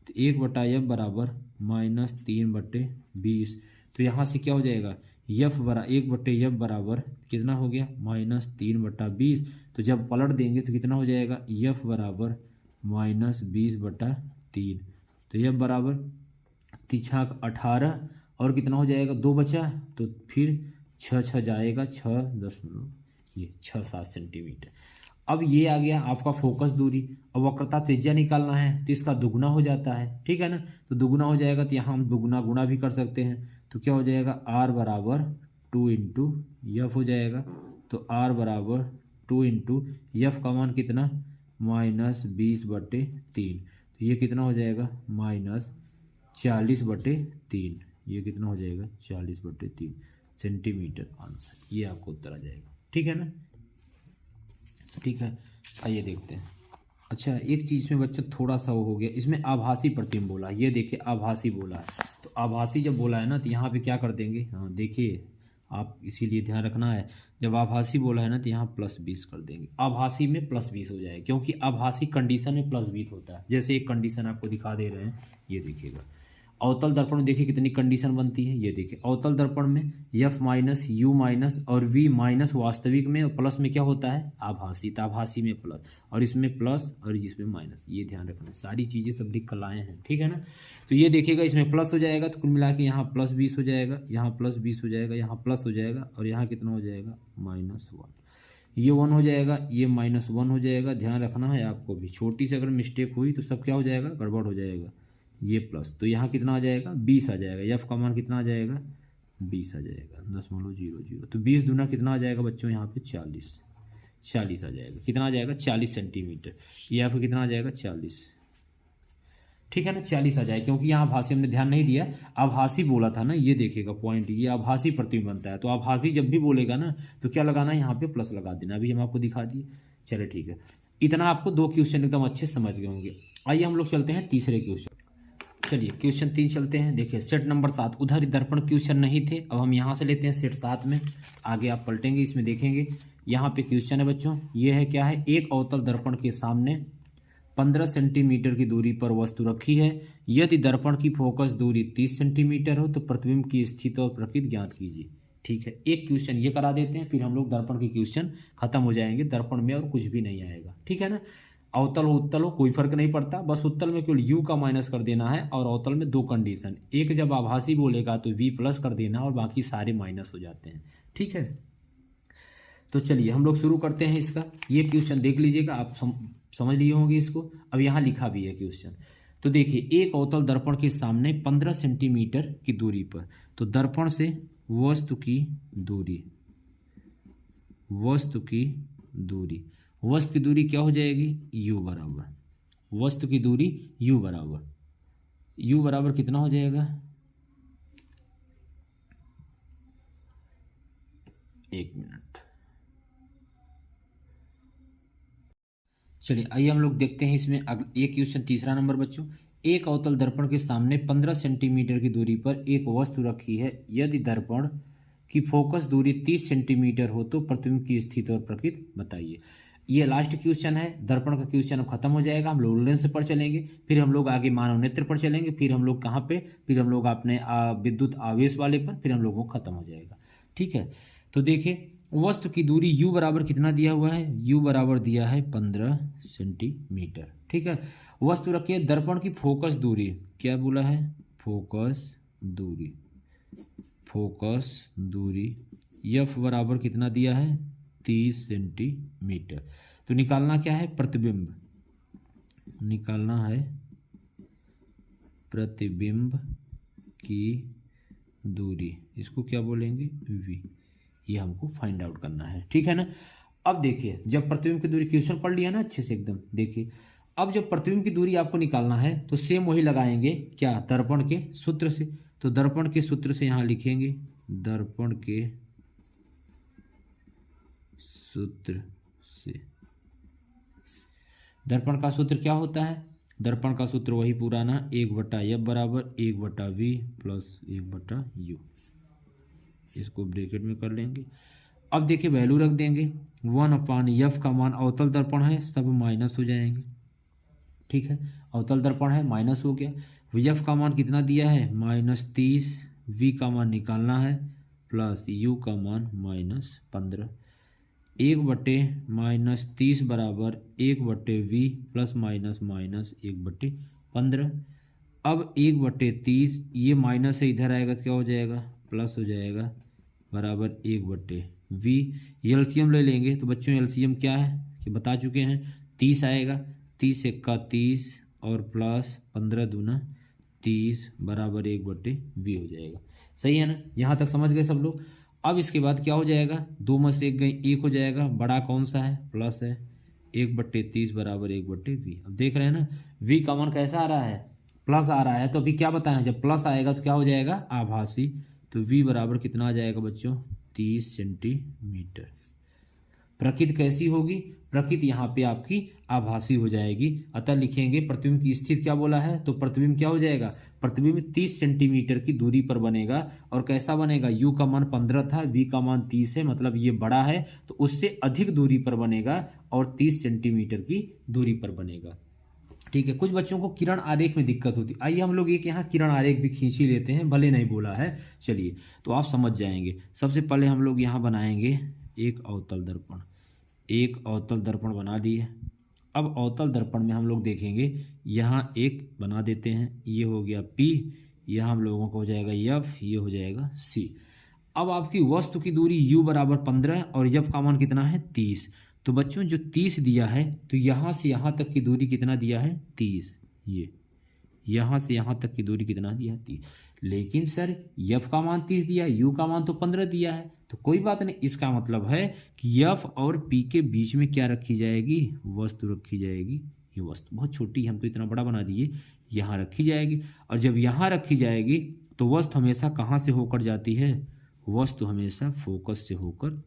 तो 1/f बराबर -3/20। तो यहाँ से क्या हो जाएगा, f बरा 1/f बराबर कितना हो गया, -3/20। तो जब पलट देंगे तो कितना हो जाएगा, f बराबर -20/3। तो f बराबर 18 और कितना हो जाएगा, 2 बचा, तो फिर 6 जाएगा, 6.7 सेंटीमीटर। अब ये आ गया आपका फोकस दूरी। अब वक्रता त्रिज्या निकालना है तो इसका दुगुना हो जाता है, ठीक है ना। तो दुगुना हो जाएगा तो यहाँ हम दुगुना गुणा भी कर सकते हैं। तो क्या हो जाएगा, r बराबर 2 × f हो जाएगा। तो r बराबर 2 × f का मान कितना, -20/3। तो ये कितना हो जाएगा, -40/3। ये कितना हो जाएगा, 40/3 सेंटीमीटर आंसर। ये आपको उत्तर आ जाएगा, ठीक है ना, ठीक है। आइए देखते हैं। अच्छा एक चीज़ में बच्चा थोड़ा सा वो हो गया, इसमें आभासी प्रतिबिंब बोला, ये देखिए आभासी बोला है। तो आभासी जब बोला है ना तो यहाँ पे क्या कर देंगे, हाँ देखिए आप इसीलिए ध्यान रखना है, जब आभासी बोला है ना तो यहाँ +20 कर देंगे। आभासी में +20 हो जाएगा क्योंकि आभासी कंडीशन में +20 होता है। जैसे एक कंडीशन आपको दिखा दे रहे हैं, ये देखिएगा। अवतल दर्पण में देखिए कितनी कंडीशन बनती है, ये देखिए अवतल दर्पण में f माइनस u माइनस और v माइनस वास्तविक में और प्लस में क्या होता है, आभासी। तो आभासी में प्लस और इसमें प्लस और इसमें माइनस, ये ध्यान रखना, सारी चीज़ें सब लिख कर लाए हैं, ठीक है ना। तो ये देखिएगा इसमें प्लस हो जाएगा तो कुल मिला के यहाँ +20 हो जाएगा, यहाँ +20 हो जाएगा, यहाँ प्लस हो जाएगा और यहाँ कितना हो जाएगा, -1। ये 1 हो जाएगा, ये -1 हो जाएगा। ध्यान रखना है आपको भी, छोटी सी अगर मिस्टेक हुई तो सब क्या हो जाएगा, गड़बड़ हो जाएगा। ये प्लस, तो यहाँ कितना आ जाएगा, 20 आ जाएगा। f का मान कितना आ जाएगा, 20 आ जाएगा, 0.00। तो 20 दूना कितना आ जाएगा बच्चों, यहाँ पे 40 आ जाएगा। कितना आ जाएगा, 40 सेंटीमीटर। ये f कितना आ जाएगा, 40, ठीक है ना, 40 आ जाएगा। क्योंकि यहाँ आभासी हमने ध्यान नहीं दिया, आभासी बोला था ना, ये देखिएगा पॉइंट, ये आभासी प्रतिबिंब बनता है। तो आभासी जब भी बोलेगा ना तो क्या लगाना है, यहाँ पे प्लस लगा देना। अभी हम आपको दिखा दिए, चले ठीक है। इतना आपको 2 क्वेश्चन एकदम अच्छे समझ गए होंगे। आइए हम लोग चलते हैं तीसरे क्वेश्चन। चलिए क्वेश्चन 3 चलते हैं। देखिए सेट नंबर 7, उधर दर्पण क्वेश्चन नहीं थे, अब हम यहाँ से लेते हैं सेट 7 में। आगे आप पलटेंगे, इसमें देखेंगे यहाँ पे क्वेश्चन है बच्चों, ये है क्या है, एक अवतल दर्पण के सामने 15 सेंटीमीटर की दूरी पर वस्तु रखी है। यदि दर्पण की फोकस दूरी 30 सेंटीमीटर हो तो प्रतिबिंब की स्थिति और प्रकृति ज्ञात कीजिए। ठीक है, एक क्वेश्चन ये करा देते हैं, फिर हम लोग दर्पण के क्वेश्चन खत्म हो जाएंगे, दर्पण में और कुछ भी नहीं आएगा, ठीक है ना। अवतल हो उत्तल हो कोई फर्क नहीं पड़ता, बस उत्तल में केवल u का माइनस कर देना है और अवतल में दो कंडीशन, एक जब आभासी बोलेगा तो v प्लस कर देना और बाकी सारे माइनस हो जाते हैं। ठीक है, तो चलिए हम लोग शुरू करते हैं इसका। ये क्वेश्चन देख लीजिएगा, आप समझ लिए होंगे इसको। अब यहाँ लिखा भी है क्वेश्चन, तो देखिए एक अवतल दर्पण के सामने 15 सेंटीमीटर की दूरी पर, तो दर्पण से वस्तु की दूरी, वस्तु की दूरी, वस्तु की दूरी क्या हो जाएगी, u बराबर, वस्तु की दूरी u बराबर, u बराबर कितना हो जाएगा, एक मिनट, चलिए आइए हम लोग देखते हैं इसमें एक क्वेश्चन तीसरा नंबर बच्चों। एक अवतल दर्पण के सामने 15 सेंटीमीटर की दूरी पर एक वस्तु रखी है, यदि दर्पण की फोकस दूरी 30 सेंटीमीटर हो तो प्रतिबिंब की स्थिति और प्रकृति बताइए। ये लास्ट क्वेश्चन है, दर्पण का क्वेश्चन अब खत्म हो जाएगा, हम लोग लेंस पर चलेंगे, फिर हम लोग आगे मानव नेत्र पर चलेंगे, फिर हम लोग कहाँ पे, फिर हम लोग अपने विद्युत आवेश वाले पर, फिर हम लोगों को खत्म हो जाएगा। ठीक है, तो देखिए वस्तु की दूरी u बराबर कितना दिया हुआ है, u बराबर दिया है 15 सेंटीमीटर। ठीक है, वस्तु रखिए, दर्पण की फोकस दूरी क्या बोला है, फोकस दूरी, फोकस दूरी f बराबर कितना दिया है 30 सेंटीमीटर। तो निकालना क्या है, प्रतिबिंब, निकालना है प्रतिबिंब की दूरी, इसको क्या बोलेंगे v, ये हमको फाइंड आउट करना है। ठीक है ना। अब देखिए जब प्रतिबिंब की दूरी, क्वेश्चन पढ़ लिया ना अच्छे से एकदम, देखिए अब जब प्रतिबिंब की दूरी आपको निकालना है तो सेम वही लगाएंगे क्या, दर्पण के सूत्र से। तो दर्पण के सूत्र से यहां लिखेंगे, दर्पण के सूत्र से, दर्पण का सूत्र क्या होता है, दर्पण का सूत्र वही पुराना 1/f बराबर 1/v प्लस 1/u, इसको ब्रैकेट में कर लेंगे। अब देखिए वैल्यू रख देंगे, 1/f का मान, अवतल दर्पण है सब माइनस हो जाएंगे। ठीक है, अवतल दर्पण है माइनस हो गया, f का मान कितना दिया है -30, v का मान निकालना है प्लस u का मान -15, 1/-30 बराबर 1/v प्लस माइनस माइनस 1/15। अब 1/30 ये माइनस से इधर आएगा तो क्या हो जाएगा, प्लस हो जाएगा, बराबर 1/v। एलसीएम ले लेंगे तो बच्चों एलसीएम क्या है कि बता चुके हैं, 30 आएगा, 30 एक्का 30 और प्लस 15 दूना 30 बराबर 1/v हो जाएगा। सही है ना, यहाँ तक समझ गए सब लोग। अब इसके बाद क्या हो जाएगा, 2 में से 1 गई, 1 हो जाएगा, बड़ा कौन सा है, प्लस है, 1/30 बराबर 1/v। अब देख रहे हैं ना v का मान कैसा आ रहा है, प्लस आ रहा है। तो अभी क्या बताएं, जब प्लस आएगा तो क्या हो जाएगा, आभासी। तो v बराबर कितना आ जाएगा बच्चों, 30 सेंटीमीटर। प्रकृति कैसी होगी, प्रकृति यहाँ पे आपकी आभासी हो जाएगी, अतः लिखेंगे प्रतिबिंब की स्थिति क्या बोला है, तो प्रतिबिंब क्या हो जाएगा, प्रतिबिंब 30 सेंटीमीटर की दूरी पर बनेगा। और कैसा बनेगा, u का मान 15 था, v का मान 30 है, मतलब ये बड़ा है तो उससे अधिक दूरी पर बनेगा और 30 सेंटीमीटर की दूरी पर बनेगा। ठीक है, कुछ बच्चों को किरण आरेख में दिक्कत होती है, आइए हम लोग एक यहाँ किरण आरेख भी खींच ही लेते हैं, भले नहीं बोला है, चलिए तो आप समझ जाएंगे। सबसे पहले हम लोग यहाँ बनाएंगे एक अवतल दर्पण, एक अवतल दर्पण बना दिए। अब अवतल दर्पण में हम लोग देखेंगे, यहाँ एक बना देते हैं, ये हो गया P, यहाँ हम लोगों को हो जाएगा F, ये हो जाएगा C। अब आपकी वस्तु की दूरी u बराबर 15 और f का मान कितना है 30। तो बच्चों जो 30 दिया है तो यहाँ से यहाँ तक की दूरी कितना दिया है 30, ये यहाँ से यहाँ तक की दूरी कितना दिया है 30। लेकिन सर f का मान 30 दिया है, u का मान तो 15 दिया है, तो कोई बात नहीं, इसका मतलब है कि f और p के बीच में क्या रखी जाएगी, वस्तु रखी जाएगी। ये वस्तु बहुत छोटी है, हम तो इतना बड़ा बना दिए, यहाँ रखी जाएगी। और जब यहाँ रखी जाएगी तो वस्तु हमेशा कहाँ से होकर जाती है, वस्तु हमेशा फोकस से होकर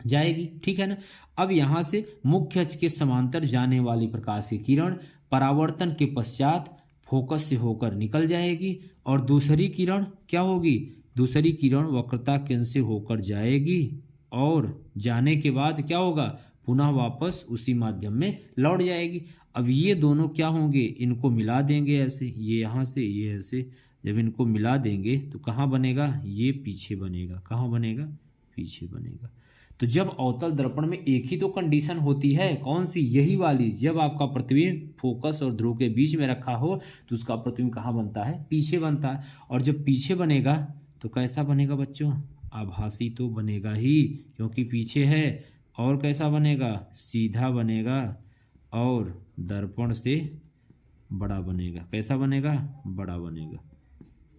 जाएगी। ठीक है ना। अब यहाँ से मुख्य अक्ष के समांतर जाने वाली प्रकाश की किरण परावर्तन के पश्चात फोकस से होकर निकल जाएगी और दूसरी किरण क्या होगी, दूसरी किरण वक्रता केंद्र से होकर जाएगी और जाने के बाद क्या होगा, पुनः वापस उसी माध्यम में लौट जाएगी। अब ये दोनों क्या होंगे, इनको मिला देंगे ऐसे, ये यहाँ से ये ऐसे, जब इनको मिला देंगे तो कहाँ बनेगा, ये पीछे बनेगा, कहाँ बनेगा, पीछे बनेगा। तो जब अवतल दर्पण में एक ही तो कंडीशन होती है, कौन सी? यही वाली। जब आपका प्रतिबिंब फोकस और ध्रुव के बीच में रखा हो तो उसका प्रतिबिंब कहाँ बनता है? पीछे बनता है। और जब पीछे बनेगा तो कैसा बनेगा बच्चों? आभासी तो बनेगा ही, क्योंकि पीछे है। और कैसा बनेगा? सीधा बनेगा और दर्पण से बड़ा बनेगा। कैसा बनेगा? बड़ा बनेगा।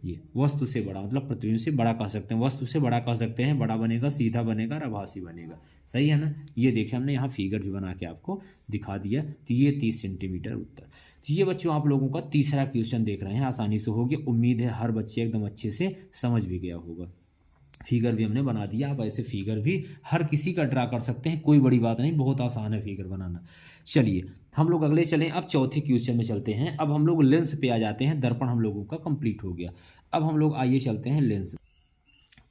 ये वस्तु से बड़ा, मतलब प्रतिबिंब से बड़ा कह सकते हैं, वस्तु से बड़ा कह सकते हैं। बड़ा बनेगा, सीधा बनेगा और आभासी बनेगा। सही है ना? ये देखिए हमने यहाँ फिगर भी बना के आपको दिखा दिया। तो ये 30 सेंटीमीटर उत्तर। तो ये बच्चों आप लोगों का तीसरा क्वेश्चन देख रहे हैं, आसानी से हो गया। उम्मीद है हर बच्चे एकदम अच्छे से समझ भी गया होगा। फिगर भी हमने बना दिया। आप ऐसे फिगर भी हर किसी का ड्रा कर सकते हैं, कोई बड़ी बात नहीं, बहुत आसान है फिगर बनाना। चलिए हम लोग अगले चलें, अब चौथे क्वेश्चन में चलते हैं। अब हम लोग लेंस पे आ जाते हैं। दर्पण हम लोगों का कंप्लीट हो गया। अब हम लोग आइए चलते हैं लेंस।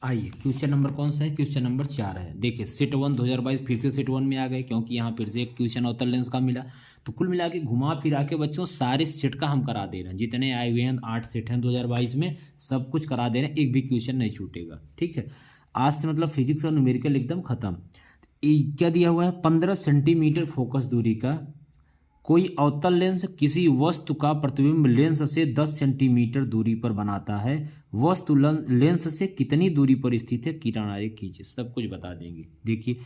आइए क्वेश्चन नंबर कौन सा है? क्वेश्चन नंबर 4 है। देखिए सेट 1 2022 फिर से सेट 1 में आ गए, क्योंकि यहाँ फिर से एक क्वेश्चन अवतल लेंस का मिला। तो कुल मिला के घुमा फिरा के बच्चों सारे सेट का हम करा दे रहे हैं। जितने आए हुए हैं 8 सेट हैं 2022 में, सब कुछ करा दे रहे हैं, एक भी क्वेश्चन नहीं छूटेगा। ठीक है, आज से मतलब फिजिक्स और न्यूमेरिकल एकदम खत्म। क्या दिया हुआ है? 15 सेंटीमीटर फोकस दूरी का कोई अवतल लेंस किसी वस्तु का प्रतिबिंब लेंस से 10 सेंटीमीटर दूरी पर बनाता है। वस्तु लेंस से कितनी दूरी पर स्थित है? किरण आरेख कीजिए। सब कुछ बता देंगे। देखिए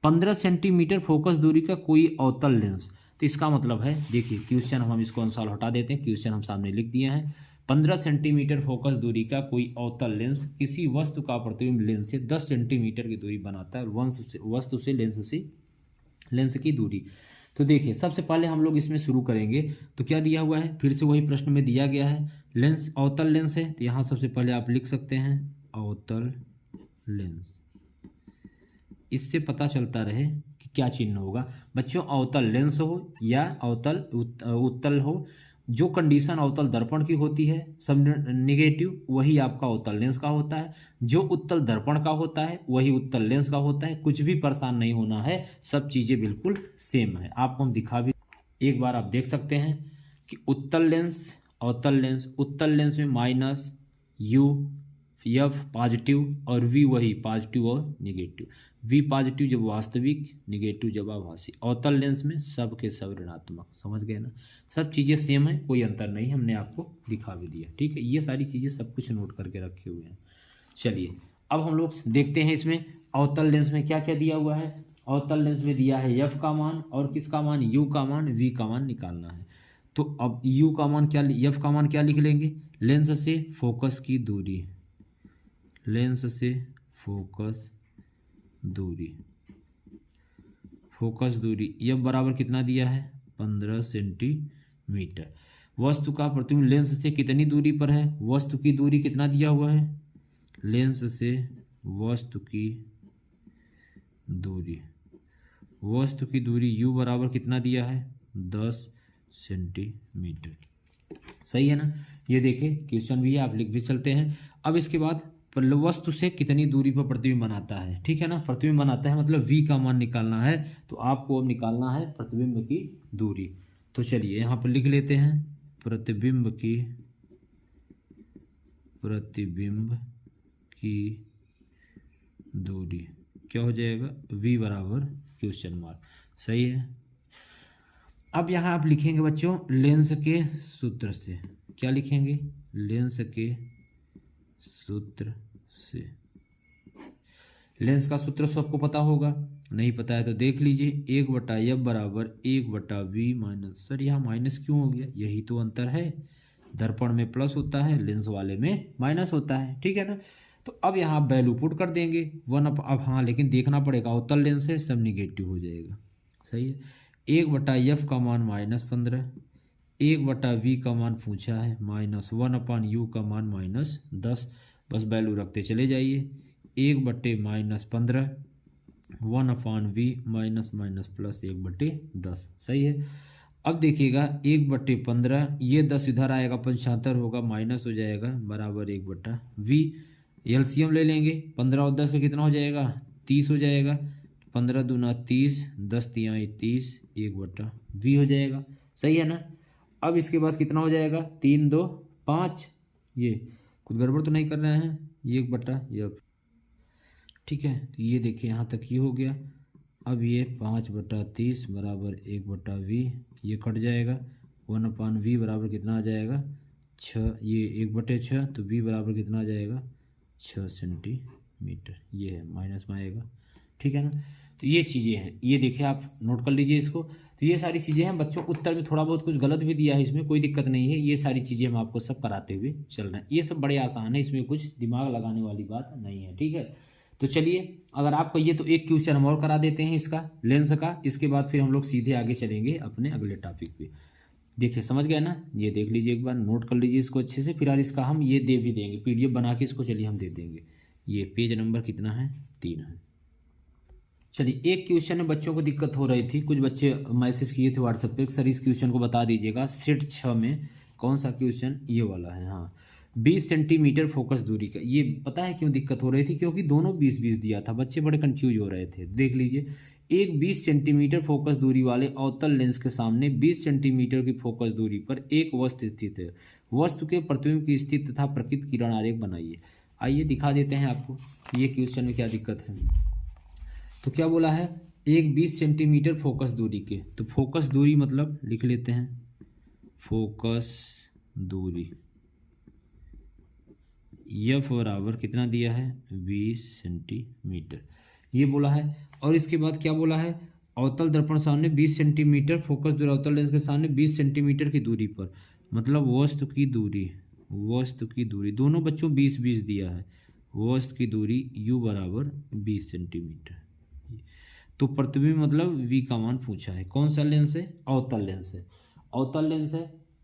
15 सेंटीमीटर फोकस दूरी का कोई अवतल लेंस, तो इसका मतलब है, देखिए क्वेश्चन हम इसको अनुसार हटा देते हैं। क्वेश्चन हम सामने लिख दिए हैं। 15 सेंटीमीटर फोकस दूरी का कोई अवतल लेंस किसी वस्तु का प्रतिबिंब लेंस से 10 सेंटीमीटर की दूरी बनाता है। वस्तु से लेंस की दूरी। तो देखिए सबसे पहले हम लोग इसमें शुरू करेंगे। तो क्या दिया हुआ है? फिर से वही प्रश्न में दिया गया है, लेंस अवतल लेंस है। तो यहाँ सबसे पहले आप लिख सकते हैं अवतल लेंस। इससे पता चलता रहे कि क्या चिन्ह होगा बच्चों। अवतल लेंस हो या अवतल उत्तल हो, जो कंडीशन अवतल दर्पण की होती है सब निगेटिव, वही आपका अवतल लेंस का होता है। जो उत्तल दर्पण का होता है वही उत्तल लेंस का होता है। कुछ भी परेशान नहीं होना है, सब चीज़ें बिल्कुल सेम है। आपको हम दिखा भी, एक बार आप देख सकते हैं कि उत्तल लेंस अवतल लेंस, उत्तल लेंस में माइनस यू एफ पॉजिटिव और वी वही पॉजिटिव और निगेटिव। वी पॉजिटिव जब वास्तविक, निगेटिव जब आभासी। अवतल लेंस में सब के सब ऋणात्मक। समझ गए ना? सब चीज़ें सेम है, कोई अंतर नहीं, हमने आपको दिखा भी दिया। ठीक है, ये सारी चीज़ें सब कुछ नोट करके रखे हुए हैं। चलिए अब हम लोग देखते हैं इसमें अवतल लेंस में क्या क्या दिया हुआ है। अवतल लेंस में दिया है एफ का मान और किसका मान? यू का मान, वी का मान निकालना है। तो अब यू का मान क्या, एफ का मान क्या लिख लेंगे? लेंस से फोकस की दूरी, लेंस से फोकस दूरी, फोकस दूरी एफ बराबर कितना दिया है? 15 सेंटीमीटर। वस्तु का प्रतिबिंब लेंस से कितनी दूरी पर है? वस्तु की दूरी कितना दिया हुआ है? लेंस से वस्तु की दूरी, वस्तु की दूरी यू बराबर कितना दिया है? 10 सेंटीमीटर। सही है ना? ये देखिए क्वेश्चन भी है, आप लिख भी चलते हैं। अब इसके बाद वस्तु से कितनी दूरी पर प्रतिबिंब बनाता है। ठीक है ना? प्रतिबिंब बनाता है मतलब v का मान निकालना है। तो आपको अब निकालना है प्रतिबिंब की दूरी। तो चलिए यहाँ पर लिख लेते हैं प्रतिबिंब की दूरी क्या हो जाएगा? v बराबर क्वेश्चन मार्क। सही है। अब यहाँ आप लिखेंगे बच्चों लेंस के सूत्र से। क्या लिखेंगे? लेंस के सूत्र से। लेंस का सूत्र सबको पता होगा, नहीं पता है तो देख लीजिए। 1/f बराबर 1/v माइनस, सर यहाँ माइनस क्यों हो गया? यही तो अंतर है, दर्पण में प्लस होता है, लेंस वाले में माइनस होता है। ठीक है ना? तो अब यहाँ आप वैल्यू पुट कर देंगे 1। अब हाँ लेकिन देखना पड़ेगा, अवतल लेंस है सब निगेटिव हो जाएगा। सही है। 1/f का मान -15, 1/v का मान पूछा है -1/u का मान -10। बस वैल्यू रखते चले जाइए। 1/-15 1/v माइनस माइनस प्लस 1/10। सही है। अब देखिएगा 1/15, ये 10 इधर आएगा 75 होगा, माइनस हो जाएगा बराबर 1/v। एलसीएम ले लेंगे, 15 और 10 का कितना हो जाएगा? 30 हो जाएगा। 15 दूना 30, 10 तिहाई 30, 1/v हो जाएगा। सही है ना? अब इसके बाद कितना हो जाएगा? 3 2 5, ये कुछ गड़बड़ तो नहीं कर रहे हैं? 1/f। ठीक है, तो ये देखिए यहाँ तक ये हो गया। अब ये 5/30 बराबर 1/v, ये कट जाएगा। 1/v बराबर कितना आ जाएगा 6, ये 1/6, तो v बराबर कितना आ जाएगा 6 सेंटीमीटर, ये है माइनस में आएगा। ठीक है ना, तो ये चीज़ें हैं, ये देखिए आप नोट कर लीजिए इसको। तो ये सारी चीज़ें हैं बच्चों, उत्तर में थोड़ा बहुत कुछ गलत भी दिया है, इसमें कोई दिक्कत नहीं है। ये सारी चीज़ें हम आपको सब कराते हुए चल रहे हैं, ये सब बड़े आसान है, इसमें कुछ दिमाग लगाने वाली बात नहीं है। ठीक है, तो चलिए अगर आप कहिए तो एक क्वेश्चन हम और करा देते हैं इसका लेंस का, इसके बाद फिर हम लोग सीधे आगे चलेंगे अपने अगले टॉपिक पे। देखिए समझ गए ना, ये देख लीजिए एक बार, नोट कर लीजिए इसको अच्छे से। फिलहाल इसका हम ये दे भी देंगे, PDF बना के इसको चलिए हम दे देंगे। ये पेज नंबर कितना है 3 है। चलिए एक क्वेश्चन में बच्चों को दिक्कत हो रही थी, कुछ बच्चे मैसेज किए थे व्हाट्सएप पे, सर इस क्वेश्चन को बता दीजिएगा। सेट 6 में कौन सा क्वेश्चन, ये वाला है। हाँ, 20 सेंटीमीटर फोकस दूरी का। ये पता है क्यों दिक्कत हो रही थी, क्योंकि दोनों 20-20 दिया था, बच्चे बड़े कंफ्यूज हो रहे थे। देख लीजिए, एक 20 सेंटीमीटर फोकस दूरी वाले अवतल लेंस के सामने 20 सेंटीमीटर की फोकस दूरी पर एक वस्तु स्थित है। वस्तु के प्रतिबिंब की स्थिति तथा प्रकृत किरण आरेख बनाइए। आइए दिखा देते हैं आपको ये क्वेश्चन में क्या दिक्कत है। तो क्या बोला है, एक 20 सेंटीमीटर फोकस दूरी के, तो फोकस दूरी मतलब लिख लेते हैं, फोकस दूरी F बराबर कितना दिया है 20 सेंटीमीटर, ये बोला है। और इसके बाद क्या बोला है, अवतल दर्पण सामने 20 सेंटीमीटर फोकस दूरी, अवतल लेंस के सामने 20 सेंटीमीटर की दूरी पर, मतलब वस्तु की दूरी दोनों बच्चों 20-20 दिया है। वस्तु की दूरी U बराबर 20 सेंटीमीटर। तो प्रतिबिंब मतलब V का मान पूछा है। कौन सा लेंस है, अवतल लेंस है।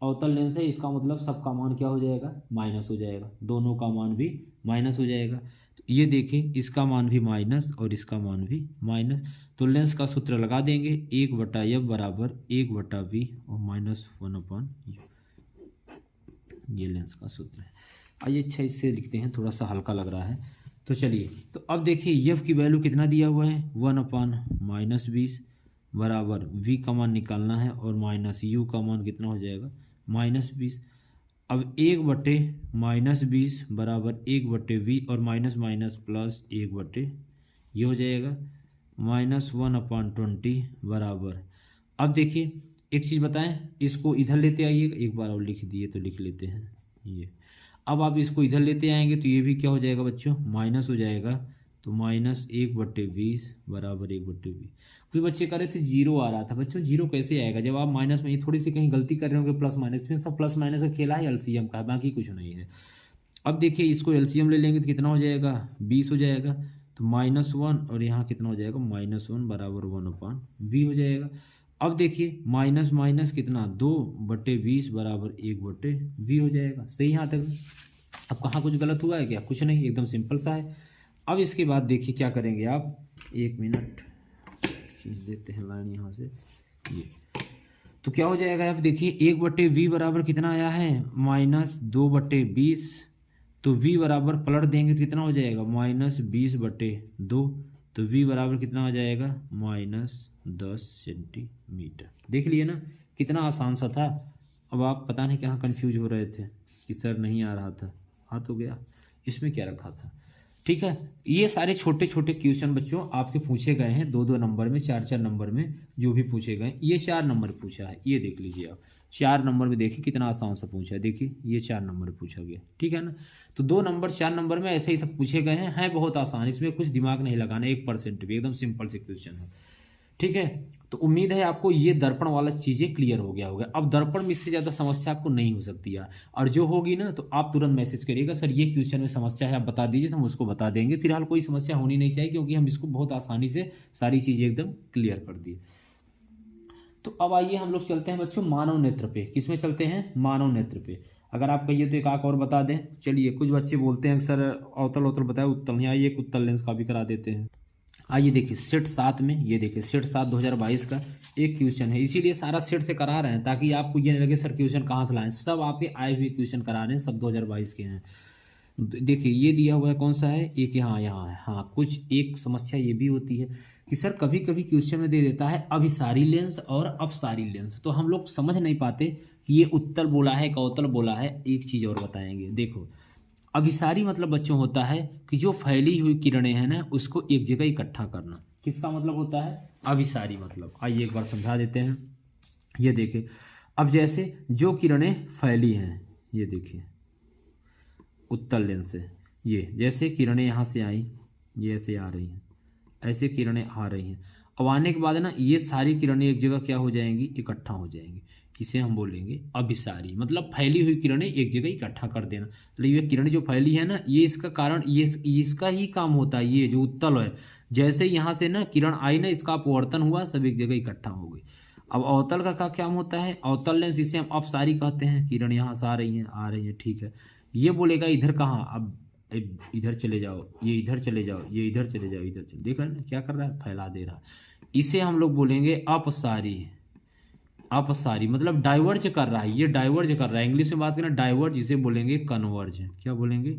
अवतल लेंस है, इसका मतलब सबका मान क्या हो जाएगा, माइनस हो जाएगा, दोनों का मान भी माइनस हो जाएगा। तो ये देखिए, इसका मान भी माइनस और इसका मान भी माइनस, तो लेंस का सूत्र लगा देंगे, 1/F बराबर 1/V और -1/U, ये लेंस का सूत्र है। आइए अच्छा इससे लिखते हैं, थोड़ा सा हल्का लग रहा है। तो चलिए, तो अब देखिए F की वैल्यू कितना दिया हुआ है, 1/-20 बराबर V का मान निकालना है और -U का मान कितना हो जाएगा -20। अब 1/-20 बराबर 1/V और माइनस माइनस प्लस 1/, ये हो जाएगा -1/20 बराबर। अब देखिए एक चीज़ बताएं, इसको इधर लेते आइए, एक बार और लिख दिए तो लिख लेते हैं ये। अब आप इसको इधर लेते आएंगे तो ये भी क्या हो जाएगा बच्चों, माइनस हो जाएगा, तो -1/20 बराबर 1/20। कुछ बच्चे कह रहे थे 0 आ रहा था, बच्चों 0 कैसे आएगा जब आप माइनस में, ये थोड़ी सी कहीं गलती कर रहे होंगे, प्लस माइनस में सब प्लस माइनस का खेला है, LCM का है, बाकी कुछ नहीं है। अब देखिए इसको LCM ले लेंगे तो कितना हो जाएगा 20 हो जाएगा, तो -1 और यहाँ कितना हो जाएगा -1 बराबर 1/V हो जाएगा। अब देखिए माइनस माइनस कितना 2/20 बराबर 1/V हो जाएगा। सही यहाँ तक, अब कहाँ कुछ गलत हुआ है क्या, कुछ नहीं, एकदम सिंपल सा है। अब इसके बाद देखिए क्या करेंगे आप, 1 मिनट खींच देते हैं लाइन यहाँ से, ये तो क्या हो जाएगा, आप देखिए 1/V बराबर कितना आया है -2/20, तो V बराबर पलट देंगे तो कितना हो जाएगा -20/2, तो V बराबर कितना हो जाएगा -10 सेंटीमीटर। देख लिए ना, कितना आसान सा था। अब आप पता नहीं कहाँ कंफ्यूज हो रहे थे कि सर नहीं आ रहा था, आ तो गया, इसमें क्या रखा था। ठीक है, ये सारे छोटे छोटे क्वेश्चन बच्चों आपके पूछे गए हैं, 2-2 नंबर में, 4-4 नंबर में जो भी पूछे गए। ये 4 नंबर पूछा है, ये देख लीजिए आप, 4 नंबर में देखिए कितना आसान सा पूछा है। देखिए ये 4 नंबर पूछा गया, ठीक है ना। तो 2 नंबर 4 नंबर में ऐसे ही सब पूछे गए हैं बहुत आसान, इसमें कुछ दिमाग नहीं लगाना, 1% भी, एकदम सिंपल से क्वेश्चन है। ठीक है, तो उम्मीद है आपको ये दर्पण वाला चीज़ें क्लियर हो गया होगा। अब दर्पण में इससे ज़्यादा समस्या आपको नहीं हो सकती यार, और जो होगी ना तो आप तुरंत मैसेज करिएगा, सर ये क्वेश्चन में समस्या है आप बता दीजिए, हम उसको बता देंगे। फिलहाल कोई समस्या होनी नहीं चाहिए, क्योंकि हम इसको बहुत आसानी से सारी चीज़ें एकदम क्लियर कर दिए। तो अब आइए हम लोग चलते हैं बच्चों मानव नेत्र पे। किस में चलते हैं, मानव नेत्र पे। अगर आप कहिए तो एक आंख और बता दें। चलिए, कुछ बच्चे बोलते हैं सर अवतल बताए, उत्तल नहीं, आइए एक उत्तल लेंस का भी करा देते हैं। आइए देखिए सेट 7 में, ये देखिए सेट 7 2022 का एक क्वेश्चन है, इसीलिए सारा सेट से करा रहे हैं ताकि आपको ये नहीं लगे सर क्वेश्चन कहाँ से लाएं, सब आपके आए हुए क्वेश्चन करा रहे हैं, सब 2022 के हैं। देखिए ये दिया हुआ है कौन सा है, एक यहाँ है। हाँ, कुछ एक समस्या ये भी होती है कि सर कभी कभी क्वेश्चन में दे देता है अभिसारी लेंस और अपसारी लेंस, तो हम लोग समझ नहीं पाते कि ये उत्तल बोला है कि अवतल बोला है। एक चीज़ और बताएंगे, देखो अभिसारी मतलब बच्चों होता है कि जो फैली हुई किरणें हैं ना उसको एक जगह इकट्ठा करना। किसका मतलब होता है? अभिसारी मतलब। आइए एक बार समझा देते हैं। ये देखिए, अब जैसे जो किरणें फैली हैं, ये देखिए उत्तल लेंस से, ये जैसे किरणें यहाँ से आई, ये ऐसे आ रही हैं, ऐसे किरणें आ रही हैं। अब आने के बाद ना ये सारी किरणें एक जगह क्या हो जाएंगी? इकट्ठा हो जाएंगी। इसे हम बोलेंगे अभिसारी, मतलब फैली हुई किरणें एक जगह इकट्ठा कर देना। मतलब ये किरणें जो फैली है ना, ये इसका कारण, ये इसका ही काम होता है। ये जो उत्तल है, जैसे यहाँ से ना किरण आई ना, इसका अपवर्तन हुआ, सब एक जगह इकट्ठा हो गई। अब अवतल का क्या काम होता है? अवतल लेंस जिसे हम अपसारी कहते हैं, किरण यहाँ से आ रही हैं, आ रही हैं, ठीक है। ये बोलेगा इधर कहाँ? अब इधर चले जाओ, ये इधर चले जाओ, ये इधर चले जाओ, इधर चले, देख रहे हैं ना क्या कर रहा है? फैला दे रहा है। इसे हम लोग बोलेंगे अपसारी। अपसारी मतलब डाइवर्ज कर रहा है, ये डाइवर्ज कर रहा है। इंग्लिश में बात करें डाइवर्ज, इसे बोलेंगे कन्वर्ज। क्या बोलेंगे?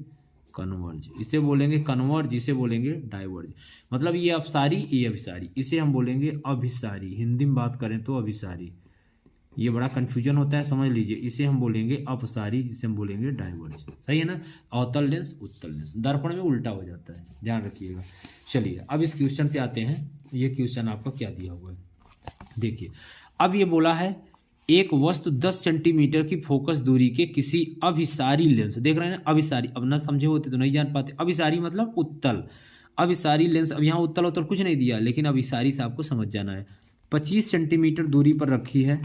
कन्वर्ज। इसे बोलेंगे कन्वर्ज, इसे बोलेंगे डाइवर्ज। मतलब ये अपसारी, ये अभिसारी, इसे हम बोलेंगे अभिसारी। हिंदी में बात करें तो अभिसारी। ये बड़ा कंफ्यूजन होता है, समझ लीजिए। इसे हम बोलेंगे अपसारी, जिसे हम बोलेंगे डाइवर्ज। सही है ना? अवतल लेंस, उत्तल लेंस। दर्पण में उल्टा हो जाता है, ध्यान रखिएगा। चलिए अब इस क्वेश्चन पे आते हैं। ये क्वेश्चन आपका क्या दिया हुआ है, देखिए। अब ये बोला है एक वस्तु 10 सेंटीमीटर की फोकस दूरी के किसी अभिसारी लेंस, देख रहे हैं ना अभिसारी, अब ना समझे होते तो नहीं जान पाते। अभिसारी मतलब उत्तल, अभिसारी लेंस। अब यहाँ उत्तल उत्तल कुछ नहीं दिया, लेकिन अभिसारी से आपको समझ जाना है। 25 सेंटीमीटर दूरी पर रखी है,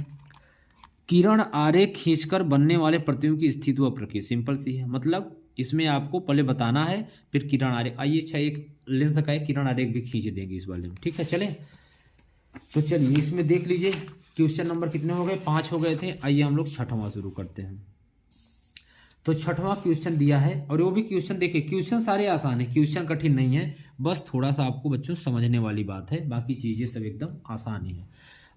किरण आरेख खींचकर बनने वाले प्रतिबिंब की स्थिति व प्रक्रिया। सिंपल सी है, मतलब इसमें आपको पहले बताना है, फिर किरण आरेख। आइए अच्छा, एक लेंस का एक किरण आरेख भी खींच देंगे इस वाले में, ठीक है। चले तो चलिए इसमें देख लीजिए क्वेश्चन नंबर कितने हो गए? 5 हो गए थे। आइए हम लोग छठवां शुरू करते हैं। तो छठवां क्वेश्चन दिया है, और वो भी क्वेश्चन देखिए, क्वेश्चन सारे आसान है, क्वेश्चन कठिन नहीं है, बस थोड़ा सा आपको बच्चों समझने वाली बात है, बाकी चीजें सब एकदम आसान ही है।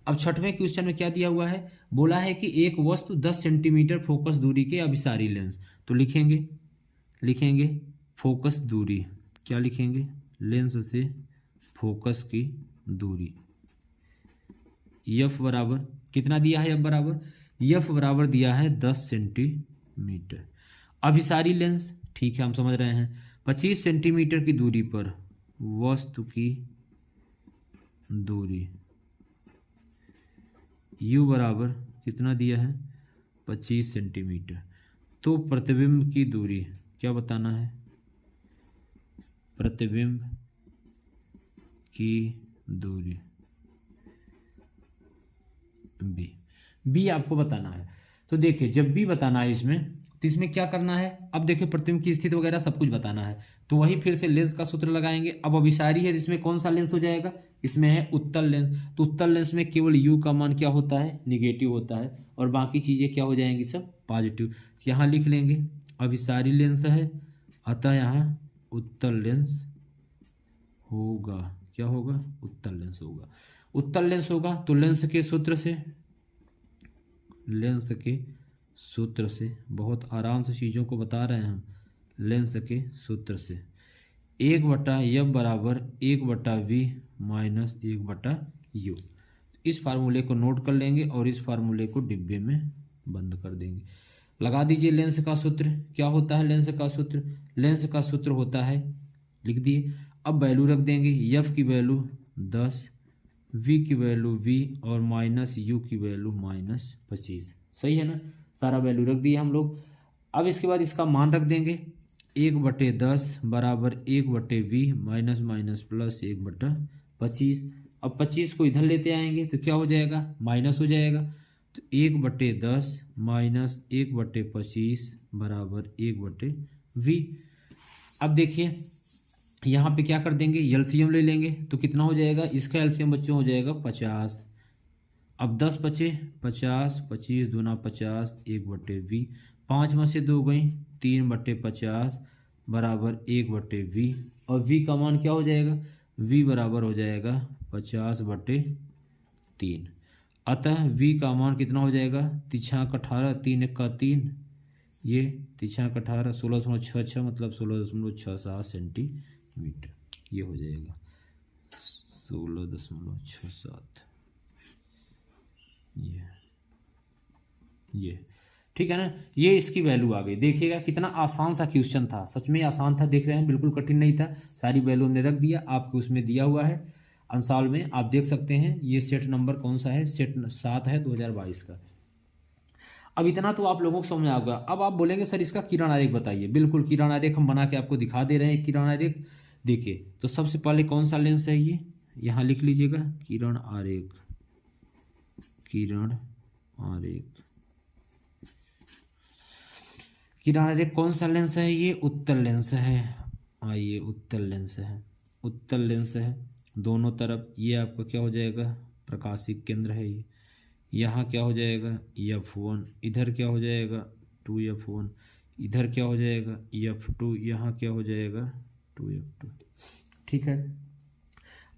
अब छठवें क्वेश्चन में क्या दिया हुआ है? बोला है कि एक वस्तु 10 सेंटीमीटर फोकस दूरी के अभिसारी लेंस, तो लिखेंगे फोकस दूरी। क्या लिखेंगे? लेंस से फोकस की दूरी। एफ बराबर कितना दिया है? एफ बराबर दिया है 10 सेंटीमीटर। अभिसारी लेंस, ठीक है हम समझ रहे हैं, 25 सेंटीमीटर की दूरी पर वस्तु की दूरी, यू बराबर कितना दिया है? 25 सेंटीमीटर। तो प्रतिबिंब की दूरी क्या बताना है? प्रतिबिंब की दूरी बी आपको बताना है। तो देखिए जब भी बताना है इसमें, तो इसमें क्या करना है? अब देखिए प्रतिबिंब की स्थिति वगैरह सब कुछ बताना है, तो वही फिर से लेंस का सूत्र लगाएंगे। अब अभिसारी है, जिसमें कौन सा लेंस हो जाएगा? इसमें है उत्तल लेंस। तो उत्तल लेंस में केवल यू का मान क्या होता है? निगेटिव होता है, और बाकी चीजें क्या हो जाएंगी? सब पॉजिटिव। यहाँ लिख लेंगे अभिसारी लेंस है, अतः यहाँ उत्तल लेंस होगा। क्या होगा? उत्तल लेंस होगा। उत्तल लेंस होगा तो लेंस के सूत्र से बहुत आराम से चीज़ों को बता रहे हैं हम। लेंस के सूत्र से 1/F बराबर 1/V माइनस 1/U। इस फार्मूले को नोट कर लेंगे और इस फार्मूले को डिब्बे में बंद कर देंगे। लगा दीजिए लेंस का सूत्र। क्या होता है लेंस का सूत्र? लेंस का सूत्र होता है, लिख दिए। अब वैल्यू रख देंगे, F की वैल्यू 10, V की वैल्यू V और माइनस U की वैल्यू -25। सही है ना? सारा वैल्यू रख दिया हम लोग। अब इसके बाद इसका मान रख देंगे, 1/10 बराबर 1/V माइनस माइनस प्लस 1/25। अब 25 को इधर लेते आएंगे तो क्या हो जाएगा? माइनस हो जाएगा। तो 1/10 माइनस 1/25 बराबर 1/V। अब देखिए यहाँ पे क्या कर देंगे? एलसीएम ले लेंगे, तो कितना हो जाएगा? इसका एलसीएम बच्चों हो जाएगा 50। अब 10 बचे 50, 25 दूना 50, 1/V। 5 में से 2 गई, 3/50 बराबर 1/V। और V का मान क्या हो जाएगा? V बराबर हो जाएगा 50/3। अतः V का मान कितना हो जाएगा? 3×18, 3×1 ये 3×18, 16.66 मतलब 16.67 सेंटीमीटर। ये हो जाएगा 16.67। ये ठीक है ना। ये इसकी वैल्यू आ गई। देखिएगा कितना आसान सा क्वेश्चन था, सच में आसान था, देख रहे हैं बिल्कुल कठिन नहीं था। सारी वैल्यू हमने रख दिया, आपके उसमें दिया हुआ है आंसर में, आप देख सकते हैं। ये सेट नंबर कौन सा है, सेट 7 है 2022 का। अब इतना तो आप लोगों को समझ आ गया। अब आप बोलेंगे सर इसका किरण आरेख बताइए। बिल्कुल किरण आरेख हम बना के आपको दिखा दे रहे हैं। किरण आरेख देखिए, तो सबसे पहले कौन सा लेंस है, ये यहाँ लिख लीजिएगा, किरण आरेख, किरण आरेख। किरण आरेख कौन सा लेंस है, ये उत्तल लेंस है। ये उत्तल लेंस है, उत्तल लेंस है दोनों तरफ। ये आपका क्या हो जाएगा, प्रकाशिक केंद्र है ये। यहाँ क्या हो जाएगा, F1, इधर क्या हो जाएगा 2F1, इधर क्या हो जाएगा F2, यहाँ क्या हो जाएगा 2F2। ठीक है।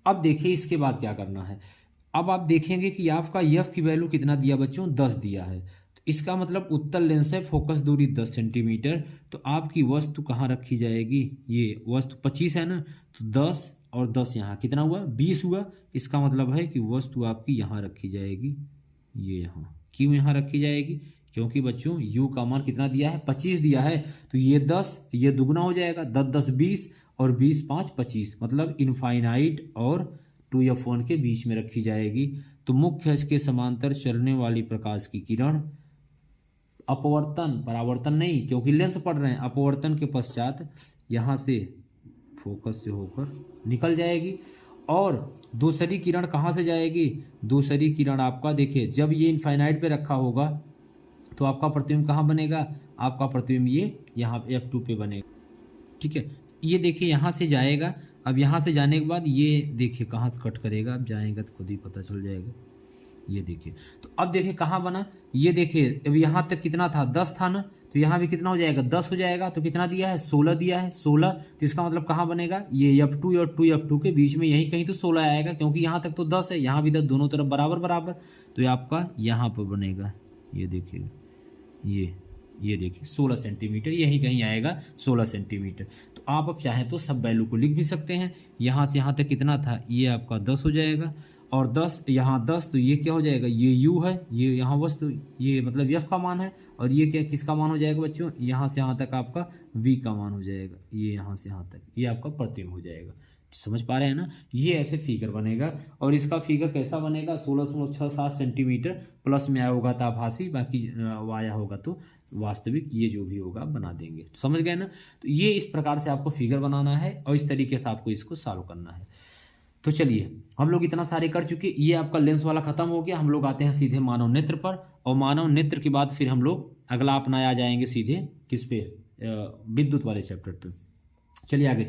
अब देखिए इसके बाद क्या करना है। अब आप देखेंगे कि आपका F की वैल्यू कितना दिया बच्चों, 10 दिया है। तो इसका मतलब उत्तल लेंस है, फोकस दूरी 10 सेंटीमीटर। तो आपकी वस्तु कहाँ रखी जाएगी, ये वस्तु 25 है ना, तो 10 और 10 यहाँ कितना हुआ, 20 हुआ। इसका मतलब है कि वस्तु आपकी यहाँ रखी जाएगी, ये यहाँ। क्यों यहाँ रखी जाएगी, क्योंकि बच्चों u का मान कितना दिया है, 25 दिया है। तो ये 10, ये दुगना हो जाएगा, 10 10 20 और 20 5 25, मतलब इनफाइनाइट और 2F1 के बीच में रखी जाएगी। तो मुख्य अक्ष के समांतर चलने वाली प्रकाश की किरण अपवर्तन, परावर्तन नहीं क्योंकि लेंस पढ़ रहे हैं, अपवर्तन के पश्चात यहाँ से फोकस से होकर निकल जाएगी। और दूसरी किरण कहाँ से जाएगी, दूसरी किरण आपका देखिए, जब ये इनफाइनाइट पे रखा होगा तो आपका प्रतिबिंब कहाँ बनेगा, आपका प्रतिबिंब ये यहाँ F2 पे बनेगा। ठीक है, ये देखिए यहाँ से जाएगा। अब यहाँ से जाने के बाद ये देखिए कहाँ से कट करेगा, अब जाएगा तो खुद ही पता चल जाएगा। ये देखिए, तो अब देखिए कहाँ बना, ये देखिए अब यहाँ तक कितना था, 10 था ना, तो यहाँ भी कितना हो जाएगा, 10 हो जाएगा। तो कितना दिया है, 16 दिया है, 16। तो इसका मतलब कहाँ बनेगा, ये F2 और 2F2 के बीच में यहीं कहीं तो 16 आएगा, क्योंकि यहाँ तक तो 10 है, यहाँ भी 10, दोनों तरफ बराबर बराबर। तो ये आपका यहाँ पर बनेगा, ये देखिए, ये देखिए 16 सेंटीमीटर, यहीं कहीं आएगा 16 सेंटीमीटर। तो आप अब चाहें तो सब वैल्यू को लिख भी सकते हैं। यहाँ से यहाँ तक कितना था, ये आपका 10 हो जाएगा, और 10 यहाँ 10, तो ये क्या हो जाएगा, ये u है, ये यहाँ वस्तु, ये मतलब f का मान है। और ये क्या, किसका मान हो जाएगा बच्चों, यहाँ से यहाँ तक आपका v का मान हो जाएगा, ये यहाँ से यहाँ तक, ये आपका प्रतिबिंब हो जाएगा। समझ पा रहे हैं ना, ये ऐसे फिगर बनेगा। और इसका फिगर कैसा बनेगा, 16.67 सेंटीमीटर, प्लस में आया होगा तो आभासी, बाकी आया होगा तो वास्तविक, ये जो भी होगा बना देंगे। समझ गए ना। तो ये इस प्रकार से आपको फिगर बनाना है और इस तरीके से आपको इसको सॉल्व करना है। तो चलिए हम लोग इतना सारे कर चुके, ये आपका लेंस वाला खत्म हो गया। हम लोग आते हैं सीधे मानव नेत्र पर, और मानव नेत्र के बाद फिर हम लोग अगला अपना आ जाएंगे सीधे किस पे, विद्युत वाले चैप्टर पे। चलिए आगे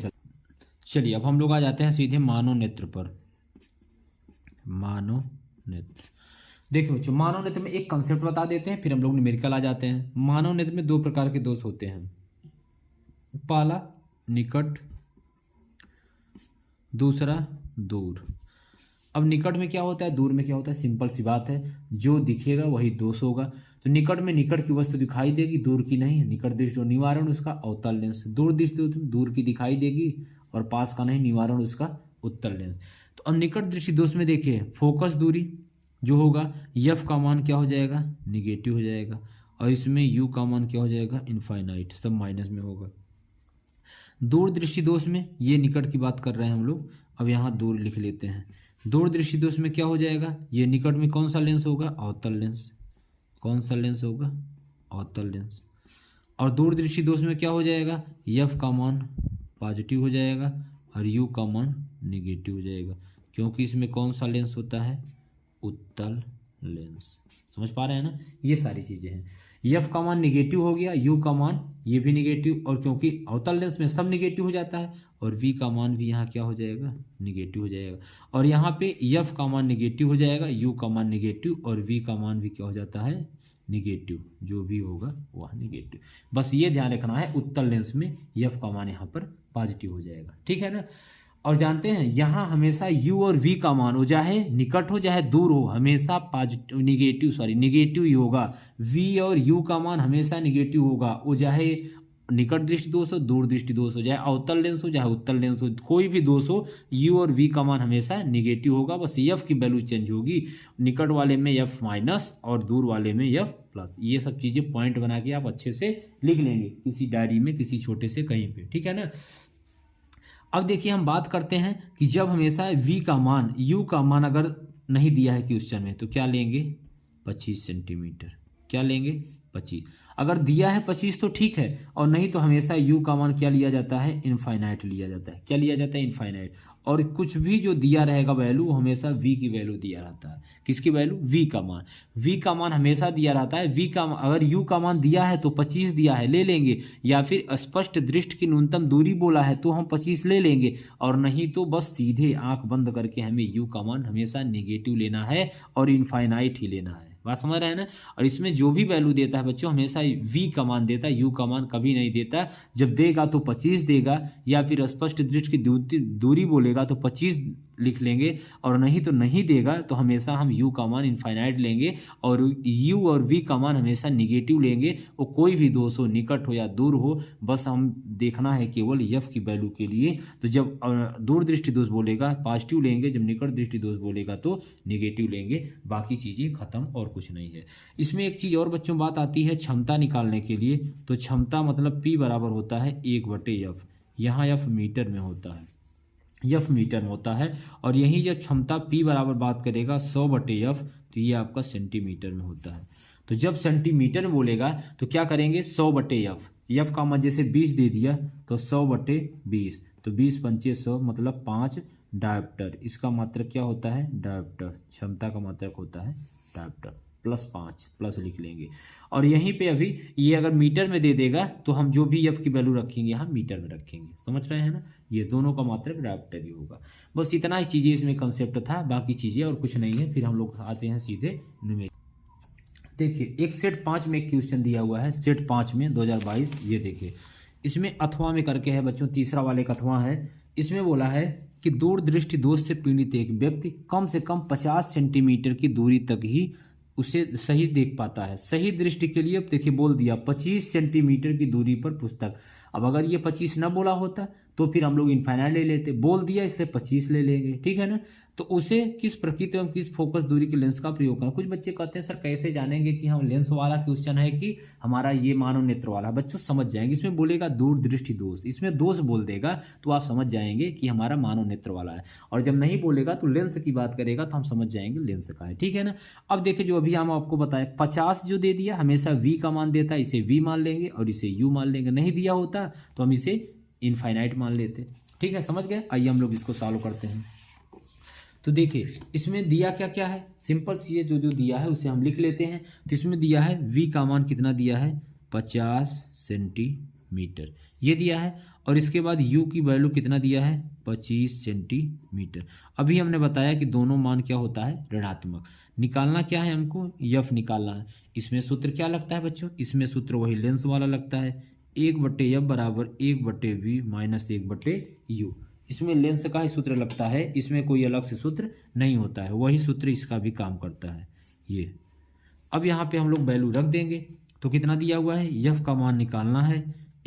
चलिए अब हम लोग आ जाते हैं सीधे मानव नेत्र पर। मानव नेत्र, देखिए बच्चों, मानव नेत्र में एक कंसेप्ट बता देते हैं, फिर हम लोग न्यूमेरिकल आ जाते हैं। मानव नेत्र में 2 प्रकार के दोष होते हैं, पहला निकट, दूसरा दूर। अब निकट में क्या होता है, दूर में क्या होता है, सिंपल सी बात है, जो दिखेगा वही दोष होगा। तो निकट में निकट की वस्तु दिखाई देगी, दूर की नहीं। निकट दृष्टि निवारण उसका अवतल लेंस, दूर दृष्टि दूर की दिखाई देगी और पास का नहीं, निवारण उसका उत्तल लेंस। तो अब निकट दृष्टि दोष में देखिए, फोकस दूरी जो होगा, F का मान क्या हो जाएगा, निगेटिव हो जाएगा, और इसमें U का मान क्या हो जाएगा, इनफाइनाइट, सब माइनस में होगा। दूर दृष्टि दोष में, ये निकट की बात कर रहे हैं हम लोग, अब यहाँ दूर लिख लेते हैं। दूर दृष्टि दोष में क्या हो जाएगा, ये निकट में कौन सा लेंस होगा, अवतल लेंस। कौन सा लेंस होगा, अवतल लेंस। और दूर दृष्टि दोष में क्या हो जाएगा, F का मान पॉजिटिव हो जाएगा और U का मान निगेटिव हो जाएगा, क्योंकि इसमें कौन सा लेंस होता है, उत्तल लेंस। समझ पा रहे हैं ना, ये सारी चीजें हैं। F का मान निगेटिव हो गया, U का मान ये भी निगेटिव, और क्योंकि अवतल लेंस में सब निगेटिव हो जाता है, और V का मान भी यहाँ क्या हो जाएगा, निगेटिव हो जाएगा। और यहाँ पे F का मान निगेटिव हो जाएगा, U का मान निगेटिव, और V का मान भी क्या हो जाता है, निगेटिव, जो भी होगा वह निगेटिव। बस ये ध्यान रखना है, उत्तल लेंस में F का मान यहाँ पर पॉजिटिव हो जाएगा। ठीक है ना। और जानते हैं यहाँ हमेशा U और V का मान हो, चाहे निकट हो चाहे दूर हो, हमेशा पॉजिटिव निगेटिव ही होगा। V और U का मान हमेशा निगेटिव होगा, वो चाहे निकट दृष्टि दोष हो, दूर दृष्टि दोष हो, चाहे अवतल लेंस हो चाहे उत्तल लेंस हो, कोई भी दोष हो, यू और वी का मान हमेशा निगेटिव होगा। बस एफ की वैल्यू चेंज होगी, निकट वाले में एफ माइनस और दूर वाले में एफ प्लस। ये सब चीज़ें पॉइंट बना के आप अच्छे से लिख लेंगे किसी डायरी में, किसी छोटे से कहीं पे, ठीक है ना। अब देखिए हम बात करते हैं कि जब हमेशा v का मान u का मान अगर नहीं दिया है क्वेश्चन में तो क्या लेंगे 25 सेंटीमीटर। क्या लेंगे 25। अगर दिया है 25 तो ठीक है, और नहीं तो हमेशा u का मान क्या लिया जाता है इनफाइनाइट लिया जाता है। क्या लिया जाता है इनफाइनाइट। और कुछ भी जो दिया रहेगा वैल्यू हमेशा v की वैल्यू दिया रहता है। किसकी वैल्यू v का मान। v का मान हमेशा दिया रहता है। v का अगर u का मान दिया है तो 25 दिया है ले लेंगे, या फिर स्पष्ट दृष्टि की न्यूनतम दूरी बोला है तो हम 25 ले लेंगे, और नहीं तो बस सीधे आंख बंद करके हमें u का मान हमेशा नेगेटिव लेना है और इनफाइनाइट ही लेना है। बात समझ रहे हैं ना। और इसमें जो भी वैल्यू देता है बच्चों हमेशा v का मान देता है, u का मान कभी नहीं देता। जब देगा तो 25 देगा, या फिर स्पष्ट दृष्टि की दूरी बोलेगा तो 25 लिख लेंगे, और नहीं तो नहीं देगा तो हमेशा हम u का मान इनफाइनाइट लेंगे, और u और v का मान हमेशा निगेटिव लेंगे। वो कोई भी दोष हो, निकट हो या दूर हो, बस हम देखना है केवल f की वैल्यू के लिए। तो जब दूर दृष्टि दोष बोलेगा पॉजिटिव लेंगे, जब निकट दृष्टि दोष बोलेगा तो निगेटिव लेंगे। बाकी चीज़ें खत्म और कुछ नहीं है। इसमें एक चीज़ और बच्चों बात आती है क्षमता निकालने के लिए। तो क्षमता मतलब p बराबर होता है 1/f। यहाँ f मीटर में होता है, एफ मीटर में होता है। और यही जब क्षमता p बराबर बात करेगा 100/f तो ये आपका सेंटीमीटर में होता है। तो जब सेंटीमीटर में बोलेगा तो क्या करेंगे 100/f। एफ का मान जैसे 20 दे दिया तो 100/20, तो 20 पंचे 100 मतलब 5 डायोप्टर। इसका मात्रक क्या होता है डायोप्टर। क्षमता का मात्रक होता है डायोप्टर +5 प्लस लिख लेंगे। और यहीं पे अभी ये अगर मीटर में दे देगा तो हम जो भी एफ की वैल्यू रखेंगे यहाँ मीटर में रखेंगे। समझ रहे हैं ना। ये दोनों का मात्रक डायोप्टर ही होगा। बस इतना ही चीज़ें इसमें कंसेप्ट था, बाकी चीज़ें और कुछ नहीं है। फिर हम लोग आते हैं सीधे न्यूमेरिकल। देखिए एक सेट 5 में एक क्वेश्चन दिया हुआ है, सेट 5 में 2022। ये देखिए इसमें अथवा में करके है बच्चों, तीसरा वाले का अथवा है। इसमें बोला है कि दूर दृष्टि दोष से पीड़ित एक व्यक्ति कम से कम 50 सेंटीमीटर की दूरी तक ही उसे सही देख पाता है। सही दृष्टि के लिए अब देखिए बोल दिया 25 सेंटीमीटर की दूरी पर पुस्तक। अब अगर ये 25 ना बोला होता तो फिर हम लोग इनफाइनाइट ले लेते, बोल दिया इसलिए 25 ले लेंगे, ठीक है ना। तो उसे किस प्रकृति एवं किस फोकस दूरी के लेंस का प्रयोग करना। कुछ बच्चे कहते हैं सर कैसे जानेंगे कि हम लेंस वाला क्वेश्चन है कि हमारा ये मानव नेत्र वाला। बच्चों समझ जाएंगे, इसमें बोलेगा दूर दृष्टि दोष, इसमें दोष बोल देगा तो आप समझ जाएंगे कि हमारा मानव नेत्र वाला है। और जब नहीं बोलेगा तो लेंस की बात करेगा तो हम समझ जाएंगे लेंस का है, ठीक है ना। अब देखिए जो अभी हम आपको बताए 50 जो दे दिया हमेशा v का मान देता है, इसे v मान लेंगे और इसे u मान लेंगे। नहीं दिया होता तो हम इसे इनफाइनाइट मान लेते, ठीक है। समझ गए। आइए हम लोग इसको सॉल्व करते हैं। तो देखिए इसमें दिया क्या क्या है, सिंपल चीज़ें जो जो दिया है उसे हम लिख लेते हैं। तो इसमें दिया है v का मान कितना दिया है 50 सेंटीमीटर ये दिया है, और इसके बाद u की वैल्यू कितना दिया है 25 सेंटीमीटर। अभी हमने बताया कि दोनों मान क्या होता है ऋणात्मक। निकालना क्या है हमको f निकालना है। इसमें सूत्र क्या लगता है बच्चों, इसमें सूत्र वही लेंस वाला लगता है 1/f बराबर 1/v माइनस 1/u। इसमें लेंस का ही सूत्र लगता है, इसमें कोई अलग से सूत्र नहीं होता है, वही सूत्र इसका भी काम करता है ये। अब यहाँ पे हम लोग वैल्यू रख देंगे। तो कितना दिया हुआ है f का मान निकालना है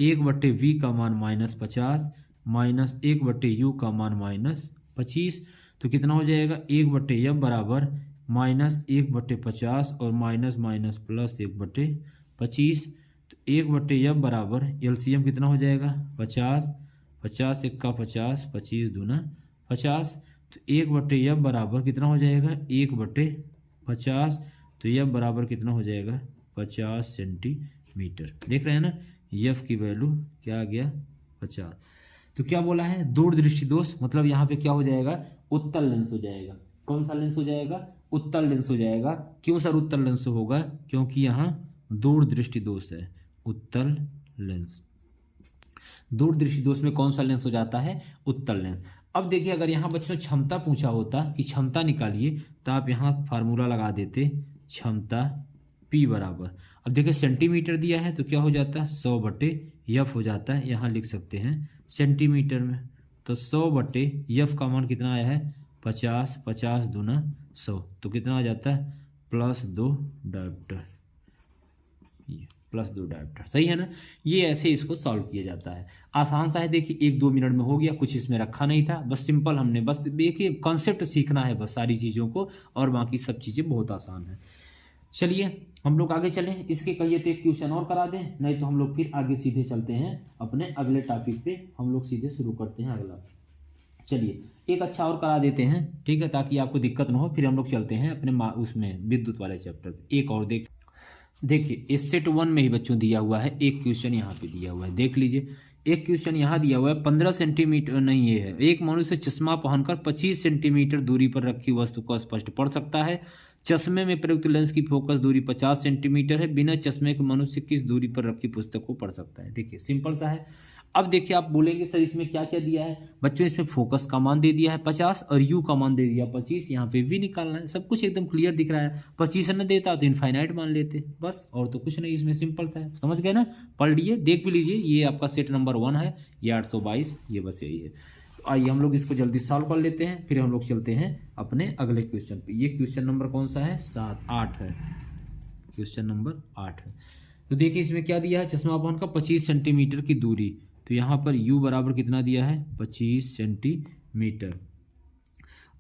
1/v का मान -50 माइनस 1/u का मान -25। तो कितना हो जाएगा 1/f बराबर -1/50 और माइनस माइनस प्लस 1/25। तो 1/f बराबर एलसीएम कितना हो जाएगा 50, 50 1 का 50, 25 दूना 50। तो 1/f बराबर कितना हो जाएगा 1/50। तो f बराबर कितना हो जाएगा 50 सेंटीमीटर। देख रहे हैं ना, f की वैल्यू क्या आ गया 50। तो क्या बोला है दूर दृष्टि दोष, मतलब यहाँ पे क्या हो जाएगा उत्तल लेंस हो जाएगा। कौन सा लेंस हो जाएगा उत्तल लेंस हो जाएगा। क्यों सर उत्तल लेंस होगा, क्योंकि यहाँ दूर दृष्टि दोष है। उत्तल लेंस, दूर दृष्टि दोष में कौन सा लेंस हो जाता है उत्तल लेंस। अब देखिए अगर यहाँ बच्चों क्षमता पूछा होता कि क्षमता निकालिए तो आप यहाँ फार्मूला लगा देते क्षमता p बराबर। अब देखिए सेंटीमीटर दिया है तो क्या हो जाता है 100/f हो जाता है, यहाँ लिख सकते हैं सेंटीमीटर में। तो 100/f का मान कितना आया है 50, 50 दूना 100 तो कितना आ जाता है +2 डायोप्टर। प्लस 2 डायोप्टर, सही है ना। ये ऐसे इसको सॉल्व किया जाता है। आसान सा है, देखिए 1-2 मिनट में हो गया, कुछ इसमें रखा नहीं था, बस सिंपल हमने बस देखिए कॉन्सेप्ट सीखना है बस सारी चीज़ों को, और बाकी सब चीज़ें बहुत आसान है। चलिए हम लोग आगे चलें, इसके कहिए तो एक क्वेश्चन और करा दें, नहीं तो हम लोग फिर आगे सीधे चलते हैं अपने अगले टॉपिक पे, हम लोग सीधे शुरू करते हैं अगला। चलिए एक अच्छा और करा देते हैं, ठीक है, ताकि आपको दिक्कत ना हो, फिर हम लोग चलते हैं अपने उसमें विद्युत वाले चैप्टर पे। एक और देखिए इस सेट 1 में ही बच्चों दिया हुआ है, एक क्वेश्चन यहाँ पे दिया हुआ है, देख लीजिए। एक क्वेश्चन यहाँ दिया हुआ है, 15 सेंटीमीटर नहीं, ये है, एक मनुष्य चश्मा पहनकर 25 सेंटीमीटर दूरी पर रखी वस्तु को स्पष्ट पढ़ सकता है। चश्मे में प्रयुक्त लेंस की फोकस दूरी 50 सेंटीमीटर है। बिना चश्मे के मनुष्य किस दूरी पर रखी पुस्तक को पढ़ सकता है। देखिए सिंपल सा है। अब देखिए आप बोलेंगे सर इसमें क्या क्या दिया है। बच्चों इसमें फोकस का मान दे दिया है 50 और यू का मान दे दिया 25। यहाँ पे भी निकालना है, सब कुछ एकदम क्लियर दिख रहा है। 25 न देता तो इनफाइनाइट मान लेते बस, और तो कुछ नहीं इसमें, सिंपल सा है, समझ गए ना। पढ़ लिए, देख भी लीजिए, ये आपका सेट नंबर 1 है, ये 822, ये बस यही है। तो आइए हम लोग इसको जल्दी सॉल्व कर लेते हैं, फिर हम लोग चलते हैं अपने अगले क्वेश्चन पे। ये क्वेश्चन नंबर कौन सा है, 8 है, क्वेश्चन नंबर 8 है। तो देखिए इसमें क्या दिया है, चश्मा पहन का 25 सेंटीमीटर की दूरी, तो यहाँ पर u बराबर कितना दिया है, 25 सेंटीमीटर।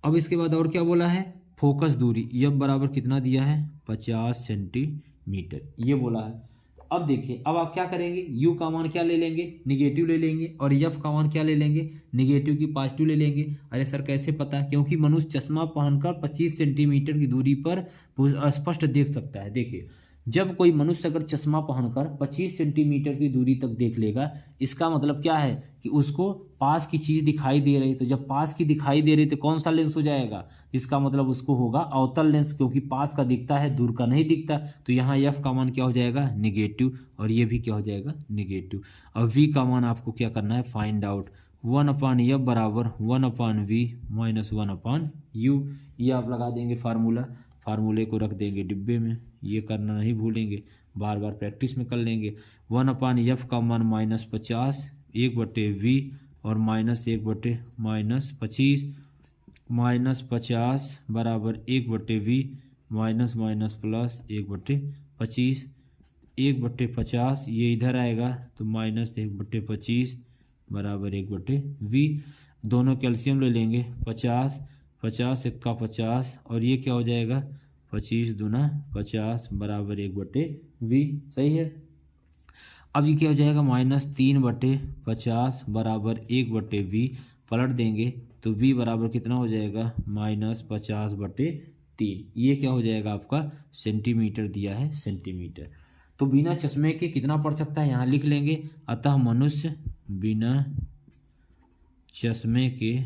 अब इसके बाद और क्या बोला है, फोकस दूरी f बराबर कितना दिया है, 50 सेंटीमीटर, ये बोला है। अब देखिए अब आप क्या करेंगे, u का मान क्या ले लेंगे, निगेटिव ले लेंगे, और f का मान क्या ले लेंगे, निगेटिव की पॉजिटिव ले लेंगे। अरे सर कैसे पता, क्योंकि मनुष्य चश्मा पहनकर 25 सेंटीमीटर की दूरी पर स्पष्ट देख सकता है। देखिए जब कोई मनुष्य अगर चश्मा पहनकर 25 सेंटीमीटर की दूरी तक देख लेगा, इसका मतलब क्या है कि उसको पास की चीज़ दिखाई दे रही, तो जब पास की दिखाई दे रही तो कौन सा लेंस हो जाएगा, इसका मतलब उसको होगा अवतल लेंस, क्योंकि पास का दिखता है दूर का नहीं दिखता। तो यहाँ f का मान क्या हो जाएगा, निगेटिव, और ये भी क्या हो जाएगा, निगेटिव। और v का मान आपको क्या करना है, फाइंड आउट। 1/f बराबर 1/v माइनस 1/u, ये आप लगा देंगे फार्मूला, फार्मूले को रख देंगे डिब्बे में, ये करना नहीं भूलेंगे, बार बार प्रैक्टिस में कर लेंगे। 1/f का मान -50 1/v और -1/-25 -50 बराबर 1/v माइनस माइनस प्लस 1/25, 1/50 ये इधर आएगा तो -1/25 बराबर 1/v। दोनों कैल्शियम ले लेंगे, 50 50 1 50, और ये क्या हो जाएगा, 25 दूना 50 बराबर 1/v, सही है। अब ये क्या हो जाएगा, -3/50 बराबर 1/v, पलट देंगे तो v बराबर कितना हो जाएगा, -50/3, ये क्या हो जाएगा आपका सेंटीमीटर दिया है, सेंटीमीटर। तो बिना चश्मे के कितना पढ़ सकता है, यहाँ लिख लेंगे, अतः मनुष्य बिना चश्मे के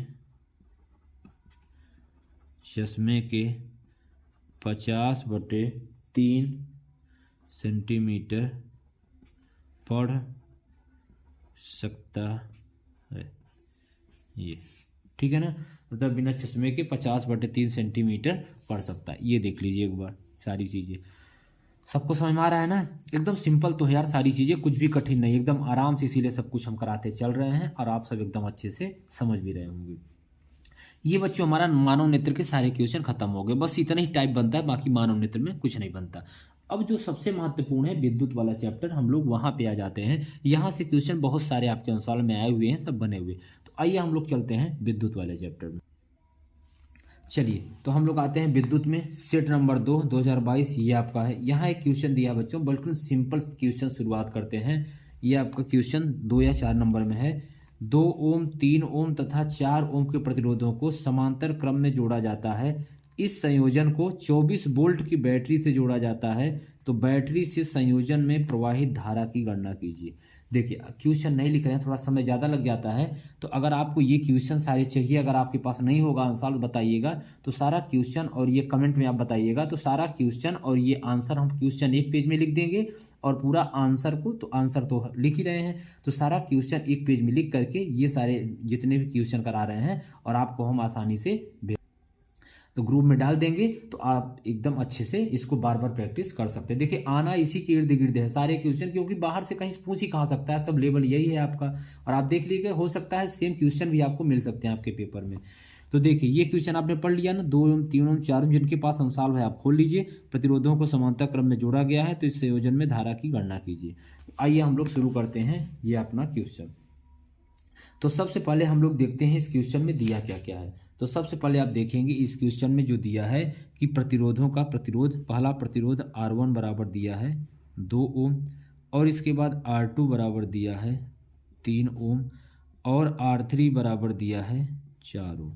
50/3 सेंटीमीटर पढ़ सकता है, ये ठीक है ना। मतलब बिना चश्मे के 50/3 सेंटीमीटर पढ़ सकता है। ये देख लीजिए एक बार, सारी चीज़ें सबको समझ में आ रहा है ना, एकदम सिंपल तो है यार, सारी चीज़ें कुछ भी कठिन नहीं, एकदम आराम से, इसीलिए सब कुछ हम कराते चल रहे हैं और आप सब एकदम अच्छे से समझ भी रहे होंगे। ये बच्चों हमारा मानव नेत्र के सारे क्वेश्चन खत्म हो गए, बस इतना ही टाइप बनता है, बाकी मानव नेत्र में कुछ नहीं बनता। अब जो सबसे महत्वपूर्ण है विद्युत वाला चैप्टर, हम लोग वहाँ पे आ जाते हैं। यहाँ से क्वेश्चन बहुत सारे आपके अनुसार में आए हुए हैं, सब बने हुए। तो आइए हम लोग चलते हैं विद्युत वाले चैप्टर में। चलिए तो हम लोग आते हैं विद्युत में, सेट नंबर 2 2022 ये आपका है। यहाँ एक क्वेश्चन दिया बच्चों, बिल्कुल सिंपल क्वेश्चन शुरुआत करते हैं। ये आपका क्वेश्चन 2 या 4 नंबर में है। 2 ओम 3 ओम तथा 4 ओम के प्रतिरोधों को समांतर क्रम में जोड़ा जाता है। इस संयोजन को 24 वोल्ट की बैटरी से जोड़ा जाता है, तो बैटरी से संयोजन में प्रवाहित धारा की गणना कीजिए। देखिए क्वेश्चन नहीं लिख रहे हैं, थोड़ा समय ज़्यादा लग जाता है, तो अगर आपको ये क्वेश्चन सारे चाहिए, अगर आपके पास नहीं होगा आंसर बताइएगा, तो सारा क्वेश्चन और ये कमेंट में आप बताइएगा, तो सारा क्वेश्चन और ये आंसर हम क्वेश्चन एक पेज में लिख देंगे, और पूरा आंसर को, तो आंसर तो लिख ही रहे हैं, तो सारा क्वेश्चन एक पेज में लिख करके ये सारे जितने भी क्वेश्चन करा रहे हैं और आपको हम आसानी से तो ग्रुप में डाल देंगे, तो आप एकदम अच्छे से इसको बार बार प्रैक्टिस कर सकते हैं। देखिए आना इसी के इर्द गिर्द है सारे क्वेश्चन, क्योंकि बाहर से कहीं पूछ ही कहाँ सकता है, सब लेवल यही है आपका। और आप देख लीजिए हो सकता है सेम क्वेश्चन भी आपको मिल सकते हैं आपके पेपर में। तो देखिए ये क्वेश्चन आपने पढ़ लिया ना, 2 ओम 3 ओम 4 ओम जिनके पास अंशाल है आप खोल लीजिए, प्रतिरोधों को समांतर क्रम में जोड़ा गया है तो इस संयोजन में धारा की गणना कीजिए। आइए हम लोग शुरू करते हैं ये अपना क्वेश्चन। तो सबसे पहले हम लोग देखते हैं इस क्वेश्चन में दिया क्या क्या है। तो सबसे पहले आप देखेंगे इस क्वेश्चन में जो दिया है कि प्रतिरोधों का प्रतिरोध, पहला प्रतिरोध R1 बराबर दिया है 2 ओम, और इसके बाद R2 बराबर दिया है 3 ओम, और R3 बराबर दिया है 4 ओम।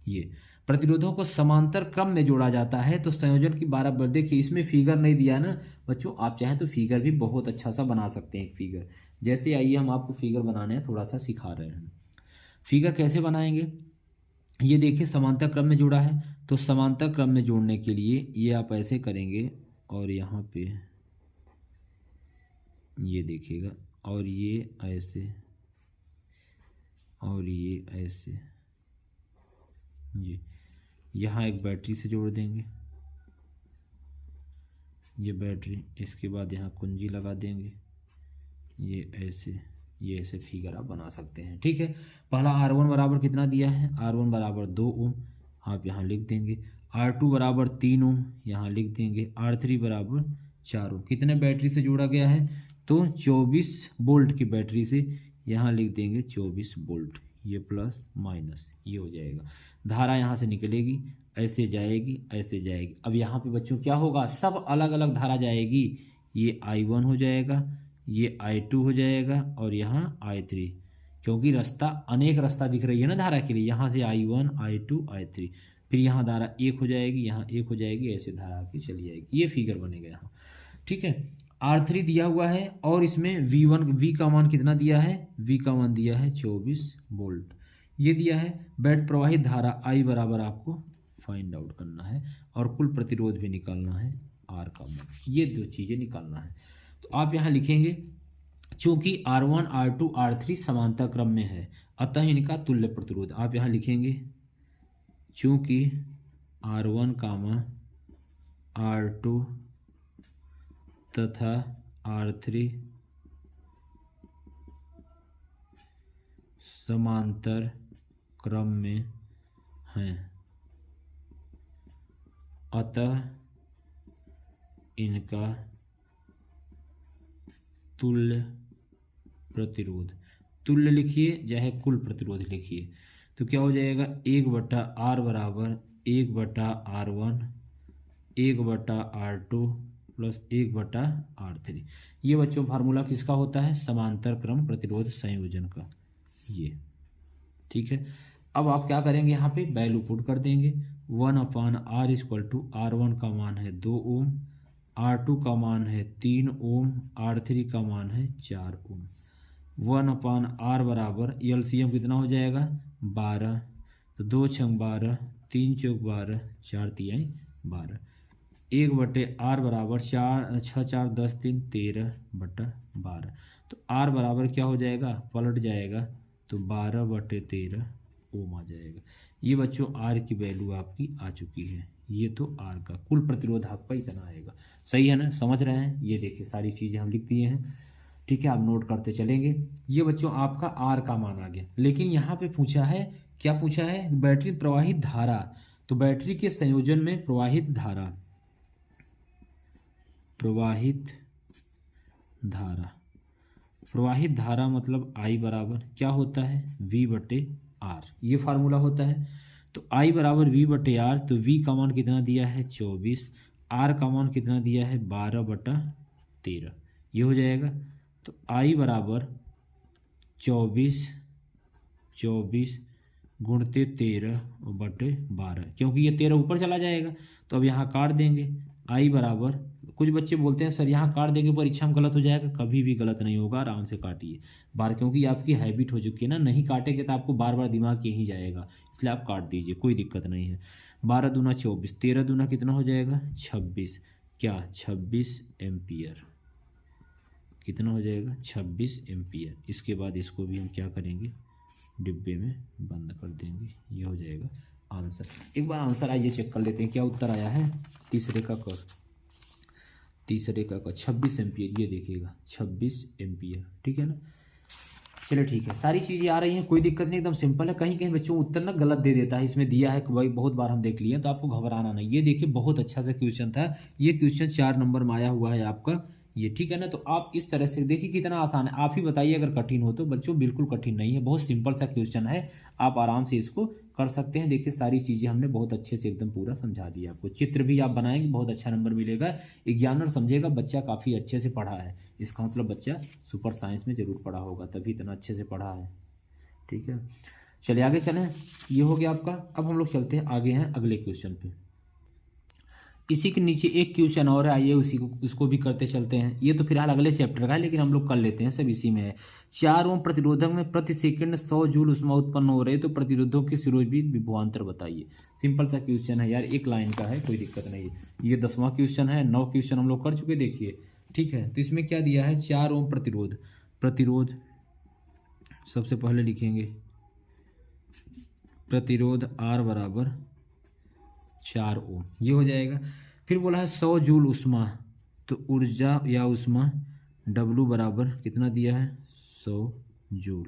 ये प्रतिरोधों को समांतर क्रम में जोड़ा जाता है तो संयोजन की बराबर, देखिए इसमें फिगर नहीं दिया ना बच्चों, आप चाहें तो फिगर भी बहुत अच्छा सा बना सकते हैं। एक फिगर जैसे, आइए हम आपको फिगर बनाने हैं थोड़ा सा सिखा रहे हैं। फिगर कैसे बनाएंगे, ये देखिए समांतर क्रम में जोड़ा है तो समांतर क्रम में जोड़ने के लिए ये आप ऐसे करेंगे और यहाँ पे ये देखिएगा, और ये ऐसे और ये ऐसे, ये यहाँ एक बैटरी से जोड़ देंगे, ये बैटरी, इसके बाद यहाँ कुंजी लगा देंगे, ये ऐसे फिगर आप बना सकते हैं। ठीक है, पहला R1 बराबर कितना दिया है, R1 बराबर 2 ओम, आप यहाँ लिख देंगे। R2 बराबर 3 ओम, यहाँ लिख देंगे। R3 बराबर 4 ओम। कितने बैटरी से जोड़ा गया है, तो 24 वोल्ट की बैटरी से, यहाँ लिख देंगे 24 वोल्ट, ये प्लस माइनस ये हो जाएगा। धारा यहाँ से निकलेगी, ऐसे जाएगी ऐसे जाएगी। अब यहाँ पे बच्चों क्या होगा, सब अलग अलग धारा जाएगी, ये I1 हो जाएगा, ये I2 हो जाएगा, और यहाँ I3, क्योंकि रास्ता अनेक रास्ता दिख रही है ना धारा के लिए, यहाँ से I1 I2 I3, फिर यहाँ धारा एक हो जाएगी, यहाँ एक हो जाएगी, ऐसे धारा की चली जाएगी। ये फिगर बनेगा यहाँ। ठीक है, R3 दिया हुआ है और इसमें V का मान कितना दिया है, V का मान दिया है 24 वोल्ट, ये दिया है। बैट प्रवाहित धारा I बराबर आपको फाइंड आउट करना है, और कुल प्रतिरोध भी निकालना है R का मान, ये दो चीज़ें निकालना है। तो आप यहाँ लिखेंगे चूंकि R1 R2 R3 समांतर क्रम में है अतः इनका तुल्य प्रतिरोध, आप यहाँ लिखेंगे चूंकि R1 R2 तथा R3 समांतर क्रम में हैं अतः इनका तुल्य प्रतिरोध, तुल्य लिखिए चाहे कुल प्रतिरोध लिखिए, तो क्या हो जाएगा 1/R बराबर 1/R1 1/R2 प्लस 1/R3। ये बच्चों फार्मूला किसका होता है, समांतर क्रम प्रतिरोध संयोजन का, ये। ठीक है, अब आप क्या करेंगे, यहाँ पे वैल्यू पुट कर देंगे। 1/R = R1 का मान है 2 ओम, R2 का मान है 3 ओम, R3 का मान है 4 ओम। 1/R बराबर LCM कितना हो जाएगा 12, तो 2 × 12 3 × 12 4 × 12। 1/R बराबर 4 6 4 10 3 13/12, तो R बराबर क्या हो जाएगा, पलट जाएगा तो 12/13 ओम आ जाएगा। ये बच्चों R की वैल्यू आपकी आ चुकी है, ये तो R का कुल प्रतिरोध आपका इतना आएगा। सही है ना, समझ रहे हैं। ये देखिए सारी चीज़ें हम लिख दिए हैं। ठीक है, आप नोट करते चलेंगे। ये बच्चों आपका R का मान आ गया, लेकिन यहाँ पे पूछा है, क्या पूछा है, बैटरी प्रवाहित धारा। तो बैटरी के संयोजन में प्रवाहित धारा मतलब I बराबर क्या होता है, V/R, ये फार्मूला होता है। तो I बराबर V/R, तो V का मान कितना दिया है 24, R का मान कितना दिया है 12/13, ये हो जाएगा। तो I बराबर 24 गुणते 13/12, क्योंकि ये 13 ऊपर चला जाएगा तो अब यहाँ काट देंगे। I बराबर, कुछ बच्चे बोलते हैं सर यहाँ काट देंगे परीक्षा में गलत हो जाएगा, कभी भी गलत नहीं होगा, आराम से काटिए बार, क्योंकि आपकी हैबिट हो चुकी है ना, नहीं काटेंगे तो आपको बार बार दिमाग यहीं जाएगा, इसलिए आप काट दीजिए, कोई दिक्कत नहीं है। 12 दूना 24, 13 दूना कितना हो जाएगा 26, क्या 26 एम्पियर, कितना हो जाएगा 26 एम्पियर। इसके बाद इसको भी हम क्या करेंगे, डिब्बे में बंद कर देंगे, ये हो जाएगा आंसर। एक बार आंसर आइए चेक कर लेते हैं क्या उत्तर आया है। तीसरे का 26 एम्पियर, ये देखिएगा 26 एम्पियर, ठीक है ना। चलिए ठीक है, सारी चीज़ें आ रही हैं, कोई दिक्कत नहीं, एकदम सिंपल है। कहीं कहीं बच्चों उत्तर ना गलत दे देता है, इसमें दिया है भाई बहुत बार हम देख लिए, तो आपको घबराना नहीं। ये देखिए बहुत अच्छा सा क्वेश्चन था, ये क्वेश्चन 4 नंबर में आया हुआ है आपका ये, ठीक है ना। तो आप इस तरह से देखिए कितना आसान है, आप ही बताइए अगर कठिन हो तो। बच्चों बिल्कुल कठिन नहीं है, बहुत सिंपल सा क्वेश्चन है, आप आराम से इसको कर सकते हैं। देखिए सारी चीज़ें हमने बहुत अच्छे से एकदम पूरा समझा दिया आपको। चित्र भी आप बनाएंगे बहुत अच्छा नंबर मिलेगा, एग्जामिनर समझेगा बच्चा काफ़ी अच्छे से पढ़ा है, इसका मतलब बच्चा सुपर साइंस में जरूर पढ़ा होगा, तभी इतना अच्छे से पढ़ा है, ठीक है। चलिए आगे चलें, ये हो गया आपका। अब हम लोग चलते हैं आगे हैं अगले क्वेश्चन पे। इसी के नीचे एक क्वेश्चन और है, आइए उसी को इसको भी करते चलते हैं। ये तो फिलहाल अगले चैप्टर का है, लेकिन हम लोग कर लेते हैं, सब इसी में है। 4 ओम प्रतिरोधक में प्रति सेकंड 100 जूल ऊष्मा उत्पन्न हो रहे, तो प्रतिरोधकों के सिरोबीच विभवांतर बताइए। सिंपल सा क्वेश्चन है यार, एक लाइन का है, कोई दिक्कत नहीं है। ये 10वां क्वेश्चन है, 9 क्वेश्चन हम लोग कर चुके, देखिए ठीक है। तो इसमें क्या दिया है, 4 ओम प्रतिरोध सबसे पहले लिखेंगे प्रतिरोध R बराबर 4 ओम, ये हो जाएगा। फिर बोला है 100 जूल ऊष्मा, तो ऊर्जा या ऊष्मा W बराबर कितना दिया है, 100 जूल।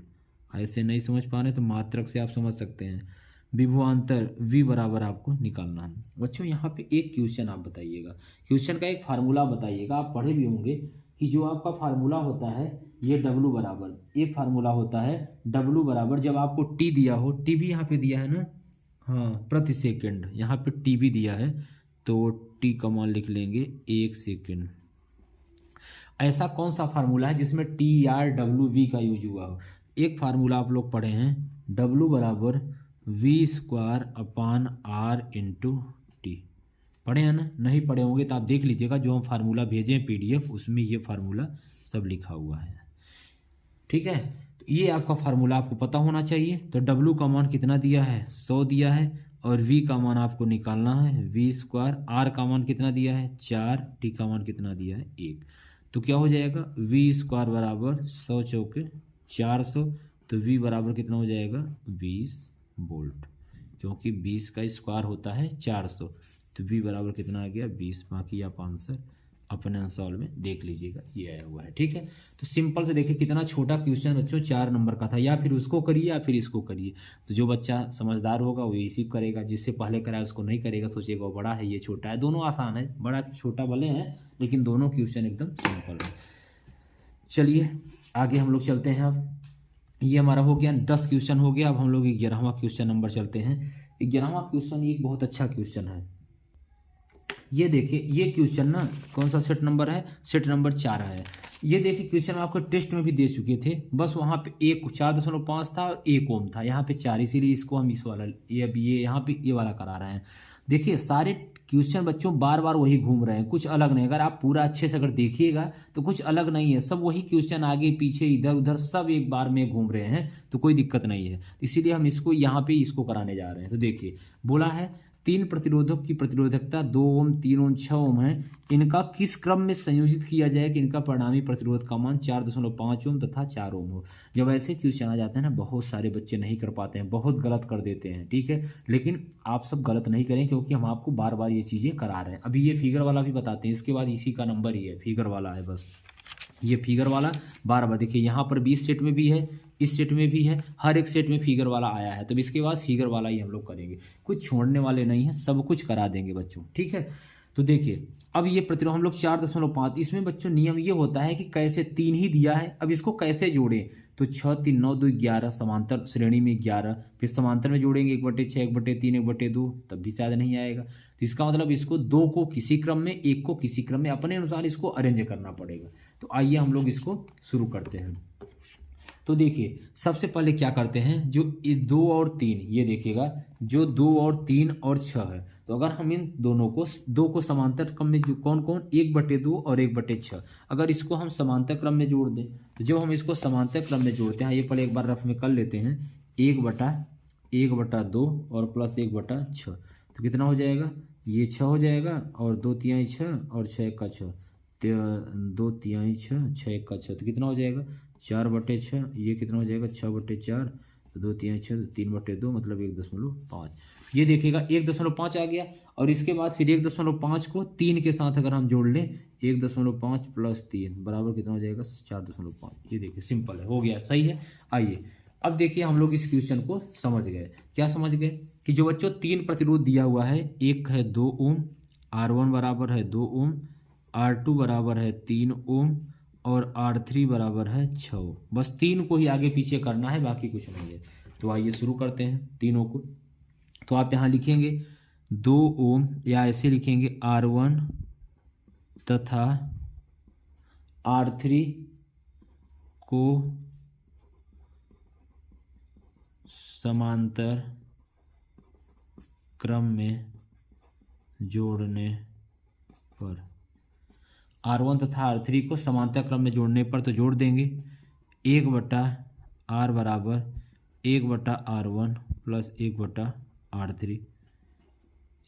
ऐसे नहीं समझ पा रहे तो मात्रक से आप समझ सकते हैं। विभवांतर V बराबर आपको निकालना है। बच्चों यहाँ पे एक क्वेश्चन आप बताइएगा, क्वेश्चन का एक फार्मूला बताइएगा, आप पढ़े भी होंगे कि जो आपका फार्मूला होता है ये W बराबर, एक फार्मूला होता है W बराबर, जब आपको T दिया हो, T भी यहाँ पे दिया है ना, हाँ प्रति सेकंड, यहाँ पे टी भी दिया है, तो टी का मान लिख लेंगे 1 सेकंड। ऐसा कौन सा फार्मूला है जिसमें टी आर डब्ल्यू वी का यूज हुआ हो। एक फार्मूला आप लोग पढ़े हैं, डब्ल्यू बराबर V² इंटू टी, पढ़े हैं ना, नहीं पढ़े होंगे तो आप देख लीजिएगा, जो हम फार्मूला भेजे हैं PDF उसमें ये फार्मूला सब लिखा हुआ है, ठीक है। तो ये आपका फार्मूला आपको पता होना चाहिए। तो W का मान कितना दिया है, 100 दिया है, और V का मान आपको निकालना है V², R का मान कितना दिया है 4, T का मान कितना दिया है 1। तो क्या हो जाएगा, V² बराबर 100 चौके 400, तो V बराबर कितना हो जाएगा 20 वोल्ट, क्योंकि 20 का स्क्वायर होता है 400, तो V बराबर कितना आ गया 20। बाकी आप आंसर अपने आंसर में देख लीजिएगा, ये आया हुआ है, ठीक है। तो सिंपल से देखिए कितना छोटा क्वेश्चन बच्चों 4 नंबर का था, या फिर उसको करिए या फिर इसको करिए। तो जो बच्चा समझदार होगा वो इसी करेगा, जिससे पहले कराया उसको नहीं करेगा, सोचेगा वो बड़ा है ये छोटा है, दोनों आसान है, बड़ा छोटा भले हैं लेकिन दोनों क्वेश्चन एकदम सिंपल है। चलिए आगे हम लोग चलते हैं। अब ये हमारा हो गया 10 क्वेश्चन हो गया। अब हम लोग 11वां क्वेश्चन नंबर चलते हैं। 11वां क्वेश्चन एक बहुत अच्छा क्वेश्चन है। ये देखिए ये क्वेश्चन ना कौन सा सेट नंबर है, सेट नंबर 4 है। ये देखिए क्वेश्चन आपको टेस्ट में भी दे चुके थे, बस वहाँ पे 4.5 था और 1 ओम था, यहाँ पे 4, इसीलिए इसको हम इस वाला ये यहाँ पे ये वाला करा रहे हैं। देखिए सारे क्वेश्चन बच्चों बार बार वही घूम रहे हैं, कुछ अलग नहीं। अगर आप पूरा अच्छे से अगर देखिएगा तो कुछ अलग नहीं है, सब वही क्वेश्चन आगे पीछे इधर उधर सब एक बार में घूम रहे हैं, तो कोई दिक्कत नहीं है। इसीलिए हम इसको यहाँ पे इसको कराने जा रहे हैं। तो देखिए बोला है 3 प्रतिरोधक की प्रतिरोधकता 2 ओम 3 ओम 6 ओम है, इनका किस क्रम में संयोजित किया जाए कि इनका परिणामी प्रतिरोध का मान 4.5 ओम तथा 4 ओम हो। जब ऐसे क्वेश्चन आ जाते हैं ना, बहुत सारे बच्चे नहीं कर पाते हैं, बहुत गलत कर देते हैं, ठीक है। लेकिन आप सब गलत नहीं करें, क्योंकि हम आपको बार बार ये चीज़ें करा रहे हैं। अभी ये फिगर वाला भी बताते हैं, इसके बाद इसी का नंबर ही है, फिगर वाला है, बस ये फिगर वाला बार बार। देखिए यहाँ पर 20 सेट में भी है, इस सेट में भी है, हर एक सेट में फिगर वाला आया है, तो इसके बाद फिगर वाला ही हम लोग करेंगे, कुछ छोड़ने वाले नहीं है, सब कुछ करा देंगे बच्चों, ठीक है। तो देखिए अब ये प्रतिरोध हम लोग 4.5, इसमेमें बच्चों नियम ये होता है कि कैसे 3 ही दिया है, अब इसको कैसे जोड़ें। तो 6 3 9 2 11, समांतर श्रेणी में 11, फिर समांतर में जोड़ेंगे 1/6 1/3 1/2, तब भी शायद नहीं आएगा। तो इसका मतलब इसको 2 को किसी क्रम में, 1 को किसी क्रम में, अपने अनुसार इसको अरेंज करना पड़ेगा। तो आइए हम लोग इसको शुरू करते हैं। तो देखिए सबसे पहले क्या करते हैं, जो 2 और 3, ये देखिएगा जो 2 और 3 और 6 है, तो अगर हम इन दोनों को 2 को समांतर क्रम में, जो कौन कौन 1/2 और 1/6, अगर इसको हम समांतर क्रम में जोड़ दें, तो जब हम इसको समांतर क्रम में जोड़ते हैं, ये पहले एक बार रफ में कर लेते हैं, 1/2 और प्लस 1/6, तो कितना हो जाएगा, ये 6 हो जाएगा, और 2 तिहाई 6 और 6 का 6, 2 तिहाई 6 6 का 6, तो कितना हो जाएगा 4/6, ये कितना हो जाएगा 6/4, तो 2 तिहाई 6, 3/2 मतलब 1.5। ये देखिएगा 1.5 आ गया। और इसके बाद फिर 1.5 को 3 के साथ अगर हम जोड़ लें 1.5 प्लस 3 बराबर कितना हो जाएगा 4.5। ये देखिए सिंपल है, हो गया, सही है। आइए अब देखिए हम लोग इस क्वेश्चन को समझ गए। क्या समझ गए कि जो बच्चों 3 प्रतिरोध दिया हुआ है, एक है 2 ओम, R1 बराबर है 2 ओम, R2 बराबर है 3 ओम और R3 बराबर है 6 ओम। बस 3 को ही आगे पीछे करना है, बाकी कुछ नहीं है। तो आइए शुरू करते हैं तीनों को। तो आप यहाँ लिखेंगे 2 ओम या ऐसे लिखेंगे R1 तथा R3 को समांतर क्रम में जोड़ने पर, R1 तथा R3 को समांतर क्रम में जोड़ने पर तो जोड़ देंगे 1/R बराबर 1/R1 प्लस 1/R3।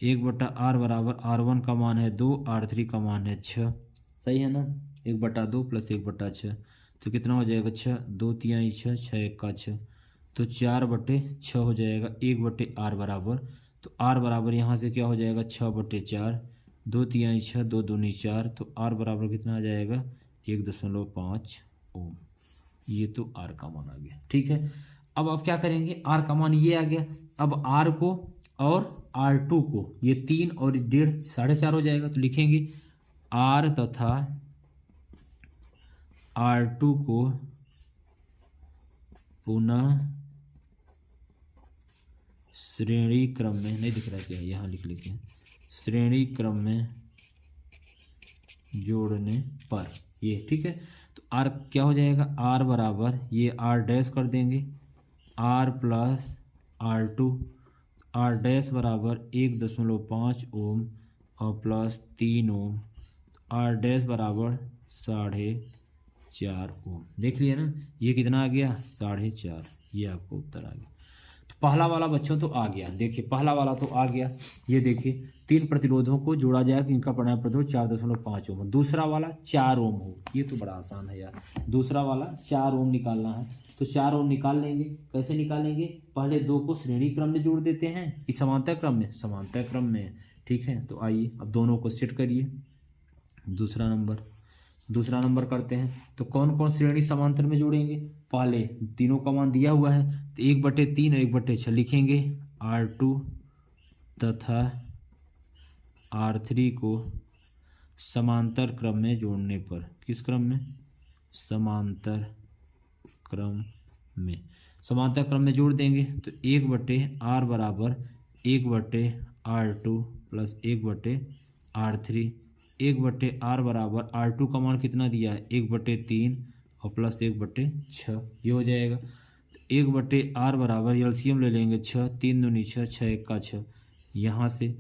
1/R बराबर R1 का मान है 2, R3 का मान है 6, सही है ना। 1/2 प्लस 1/6 तो कितना हो जाएगा 6, 2 तिहाई 6, 6 1 6, तो 4/6 हो जाएगा। 1/R बराबर, तो R बराबर यहाँ से क्या हो जाएगा 6/4, 2 तिहाई 6, 2 दूनी 4, तो R बराबर कितना आ जाएगा 1.5 ओम। ये तो R का मान आ गया, ठीक है। अब आप क्या करेंगे, R का मान ये आ गया, अब R को और R2 को, ये 3 और 1.5 4.5 हो जाएगा। तो लिखेंगे R तथा R2 को पुनः श्रेणी क्रम में, नहीं दिख रहा क्या, यहाँ लिख लेते हैं, श्रेणी क्रम में जोड़ने पर, ये ठीक है। तो R क्या हो जाएगा, R बराबर ये R डैश कर देंगे, R plus R2, R dash बराबर 1.5 ओम और प्लस 3 ओम, R डैश बराबर 4.5 ओम। देख लिया ना, ये कितना आ गया 4.5, ये आपको उत्तर आ गया। तो पहला वाला बच्चों तो आ गया, देखिए पहला वाला तो आ गया। ये देखिए 3 प्रतिरोधों को जोड़ा जाए कि इनका परिणाम प्रतिरोध 4.5 ओम। दूसरा वाला 4 ओम हो, ये तो बड़ा आसान है यार। दूसरा वाला 4 ओम निकालना है, तो 4 ओम निकाल लेंगे। कैसे निकालेंगे, पहले 2 को श्रेणी क्रम में जोड़ देते हैं, इस समांतर क्रम में, समांतर क्रम में, ठीक है। तो आइए अब दोनों को सेट करिए। दूसरा नंबर करते हैं, तो कौन कौन श्रेणी समांतर में जोड़ेंगे, पहले तीनों का मान दिया हुआ है, तो 1/3 और 1/6 लिखेंगे। R2 तथा R3 को समांतर क्रम में जोड़ने पर, किस क्रम में, समांतर क्रम में, समांतर क्रम में जोड़ देंगे। तो 1/R बराबर 1/R2 प्लस 1/R3, 1/R बराबर R2 का मान कितना दिया है 1/3 और प्लस 1/6, ये हो जाएगा। 1/R बराबर एलसीएम ले लेंगे 6, 3 दूनी 6, 6 1 6, यहाँ से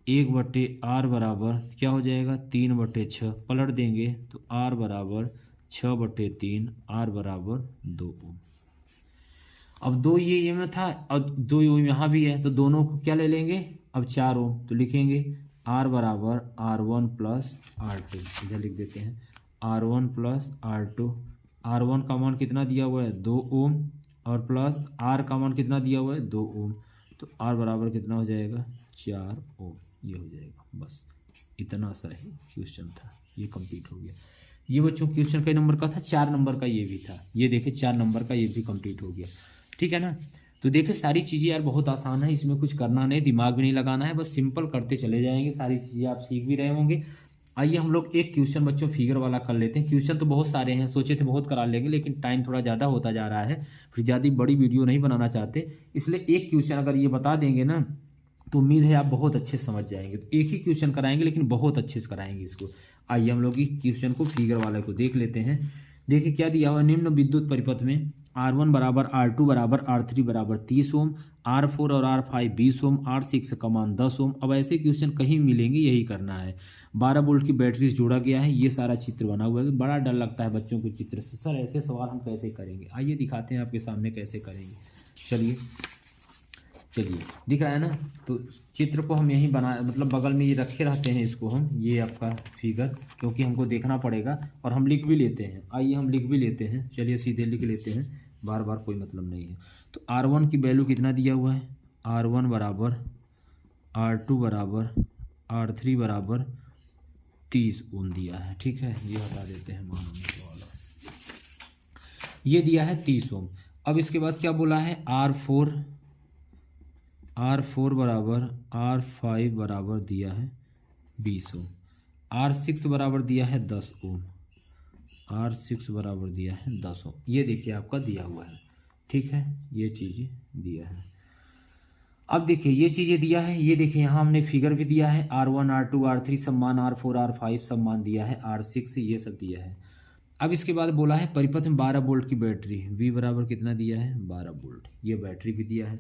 1/R बराबर क्या हो जाएगा 3/6, पलट देंगे तो R बराबर 6/3, R बराबर 2 ओम। अब 2 ये में था और 2 यहाँ भी है, तो दोनों को क्या ले लेंगे अब 4 ओम। तो लिखेंगे R बराबर R1 प्लस R2, इधर लिख देते हैं R1 प्लस R2। R1 का मान कितना दिया हुआ है 2 ओम और प्लस R का मान कितना दिया हुआ है 2 ओम, तो R बराबर कितना हो जाएगा 4 ओम, ये हो जाएगा। बस इतना सा ही क्वेश्चन था, ये कंप्लीट हो गया। ये बच्चों क्वेश्चन कई नंबर का था, 4 नंबर का ये भी था, ये देखिए 4 नंबर का ये भी कंप्लीट हो गया, ठीक है ना। तो देखिए सारी चीज़ें यार बहुत आसान है, इसमें कुछ करना नहीं, दिमाग भी नहीं लगाना है, बस सिंपल करते चले जाएंगे, सारी चीज़ें आप सीख भी रहे होंगे। आइए हम लोग एक क्वेश्चन बच्चों फिगर वाला कर लेते हैं। क्वेश्चन तो बहुत सारे हैं, सोचे थे बहुत करा लेंगे, लेकिन टाइम थोड़ा ज़्यादा होता जा रहा है, फिर ज़्यादा बड़ी वीडियो नहीं बनाना चाहते, इसलिए एक क्वेश्चन अगर ये बता देंगे ना तो उम्मीद है आप बहुत अच्छे से समझ जाएंगे। तो एक ही क्वेश्चन कराएंगे लेकिन बहुत अच्छे से कराएंगे इसको। आइए हम लोग इस क्वेश्चन को फिगर वाले को देख लेते हैं। देखिए क्या दिया हुआ, निम्न विद्युत परिपथ में R1 बराबर R2 बराबर R3 बराबर 30 ओम, R4 और R5 20 ओम, R6 का मान 10 ओम। अब ऐसे क्वेश्चन कहीं मिलेंगे, यही करना है। 12 वोल्ट की बैटरी से जोड़ा गया है, ये सारा चित्र बना हुआ है। बड़ा डर लगता है बच्चों को चित्र से, सर ऐसे सवाल हम कैसे करेंगे, आइए दिखाते हैं आपके सामने कैसे करेंगे। चलिए दिख रहा है ना, तो चित्र को हम यहीं बना, मतलब बगल में ये रखे रहते हैं इसको हम, ये आपका फिगर, क्योंकि हमको देखना पड़ेगा और हम लिख भी लेते हैं। आइए हम लिख भी लेते हैं, चलिए सीधे लिख लेते हैं, बार बार कोई मतलब नहीं है। तो R1 की वैल्यू कितना दिया हुआ है, R1 बराबर R2 बराबर R3 बराबर 30 ओम दिया है। ठीक है, ये हटा देते हैं मान वाला, ये दिया है 30 ओम। अब इसके बाद क्या बोला है, R4 बराबर R5 बराबर दिया है 20 ओम, R6 बराबर दिया है 10 ओम, R6 बराबर दिया है 10 ओम। ये देखिए आपका दिया हुआ है। ठीक है, ये चीज़ें दिया है। अब देखिए ये चीज़ें दिया है, ये देखिए यहाँ हमने फिगर भी दिया है, R1 R2 R3 सब मान, R4 R5 सब मान दिया है, R6 ये सब दिया है। अब इसके बाद बोला है परिपथ में 12 वोल्ट की बैटरी, V बराबर कितना दिया है 12 वोल्ट, ये बैटरी भी दिया है।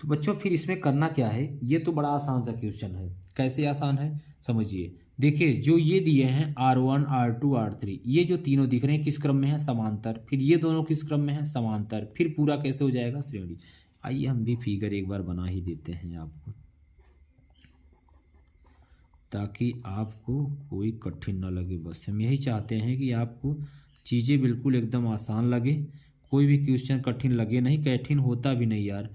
तो बच्चों फिर इसमें करना क्या है, ये तो बड़ा आसान सा क्वेश्चन है। कैसे आसान है समझिए, देखिए जो ये दिए हैं R1 R2 R3, ये जो तीनों दिख रहे हैं किस क्रम में है, समांतर, फिर ये दोनों किस क्रम में है, समांतर, फिर पूरा कैसे हो जाएगा, श्रेणी। आइए हम भी फिगर एक बार बना ही देते हैं आपको, ताकि आपको कोई कठिन ना लगे। बस हम यही चाहते हैं कि आपको चीज़ें बिल्कुल एकदम आसान लगे, कोई भी क्वेश्चन कठिन लगे नहीं, कठिन होता भी नहीं यार।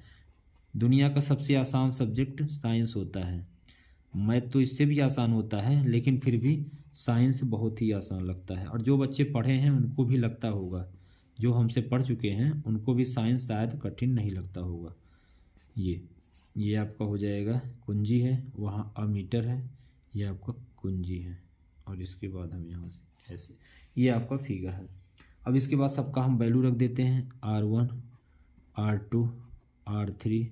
दुनिया का सबसे आसान सब्जेक्ट साइंस होता है, मैथ तो इससे भी आसान होता है, लेकिन फिर भी साइंस बहुत ही आसान लगता है। और जो बच्चे पढ़े हैं उनको भी लगता होगा, जो हमसे पढ़ चुके हैं उनको भी साइंस शायद कठिन नहीं लगता होगा। ये आपका हो जाएगा कुंजी है, वहाँ अमीटर है, ये आपका कुंजी है, और इसके बाद हम यहाँ से ऐसे, ये आपका फिगर है। अब इसके बाद सबका हम वैल्यू रख देते हैं, R1 R2 R3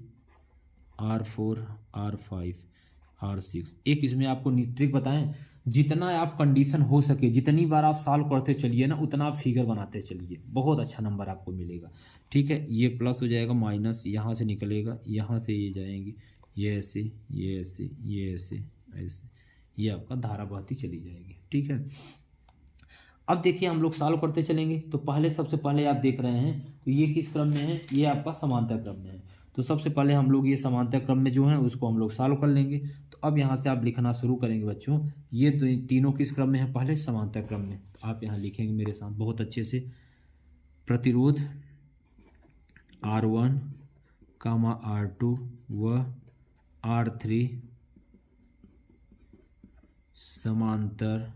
R4 R5 R6। एक इसमें आपको ट्रिक बताएं, जितना आप कंडीशन हो सके, जितनी बार आप सॉल्व करते चलिए ना, उतना आप फिगर बनाते चलिए, बहुत अच्छा नंबर आपको मिलेगा। ठीक है, ये प्लस हो जाएगा, माइनस यहाँ से निकलेगा, यहाँ से ये जाएंगे, ये ऐसे ये ऐसे ये ऐसे ऐसे, ये आपका धारा बहती चली जाएगी। ठीक है, अब देखिए हम लोग सॉल्व करते चलेंगे। तो सबसे पहले आप देख रहे हैं, तो ये किस क्रम में है, ये आपका समांतर क्रम में है। तो सबसे पहले हम लोग ये समांतर क्रम में जो है उसको हम लोग सॉल्व कर लेंगे। तो अब यहाँ से आप लिखना शुरू करेंगे बच्चों, ये तीनों किस क्रम में है, पहले समांतर क्रम में। तो आप यहाँ लिखेंगे मेरे साथ बहुत अच्छे से, प्रतिरोध R1, R2 व R3 समांतर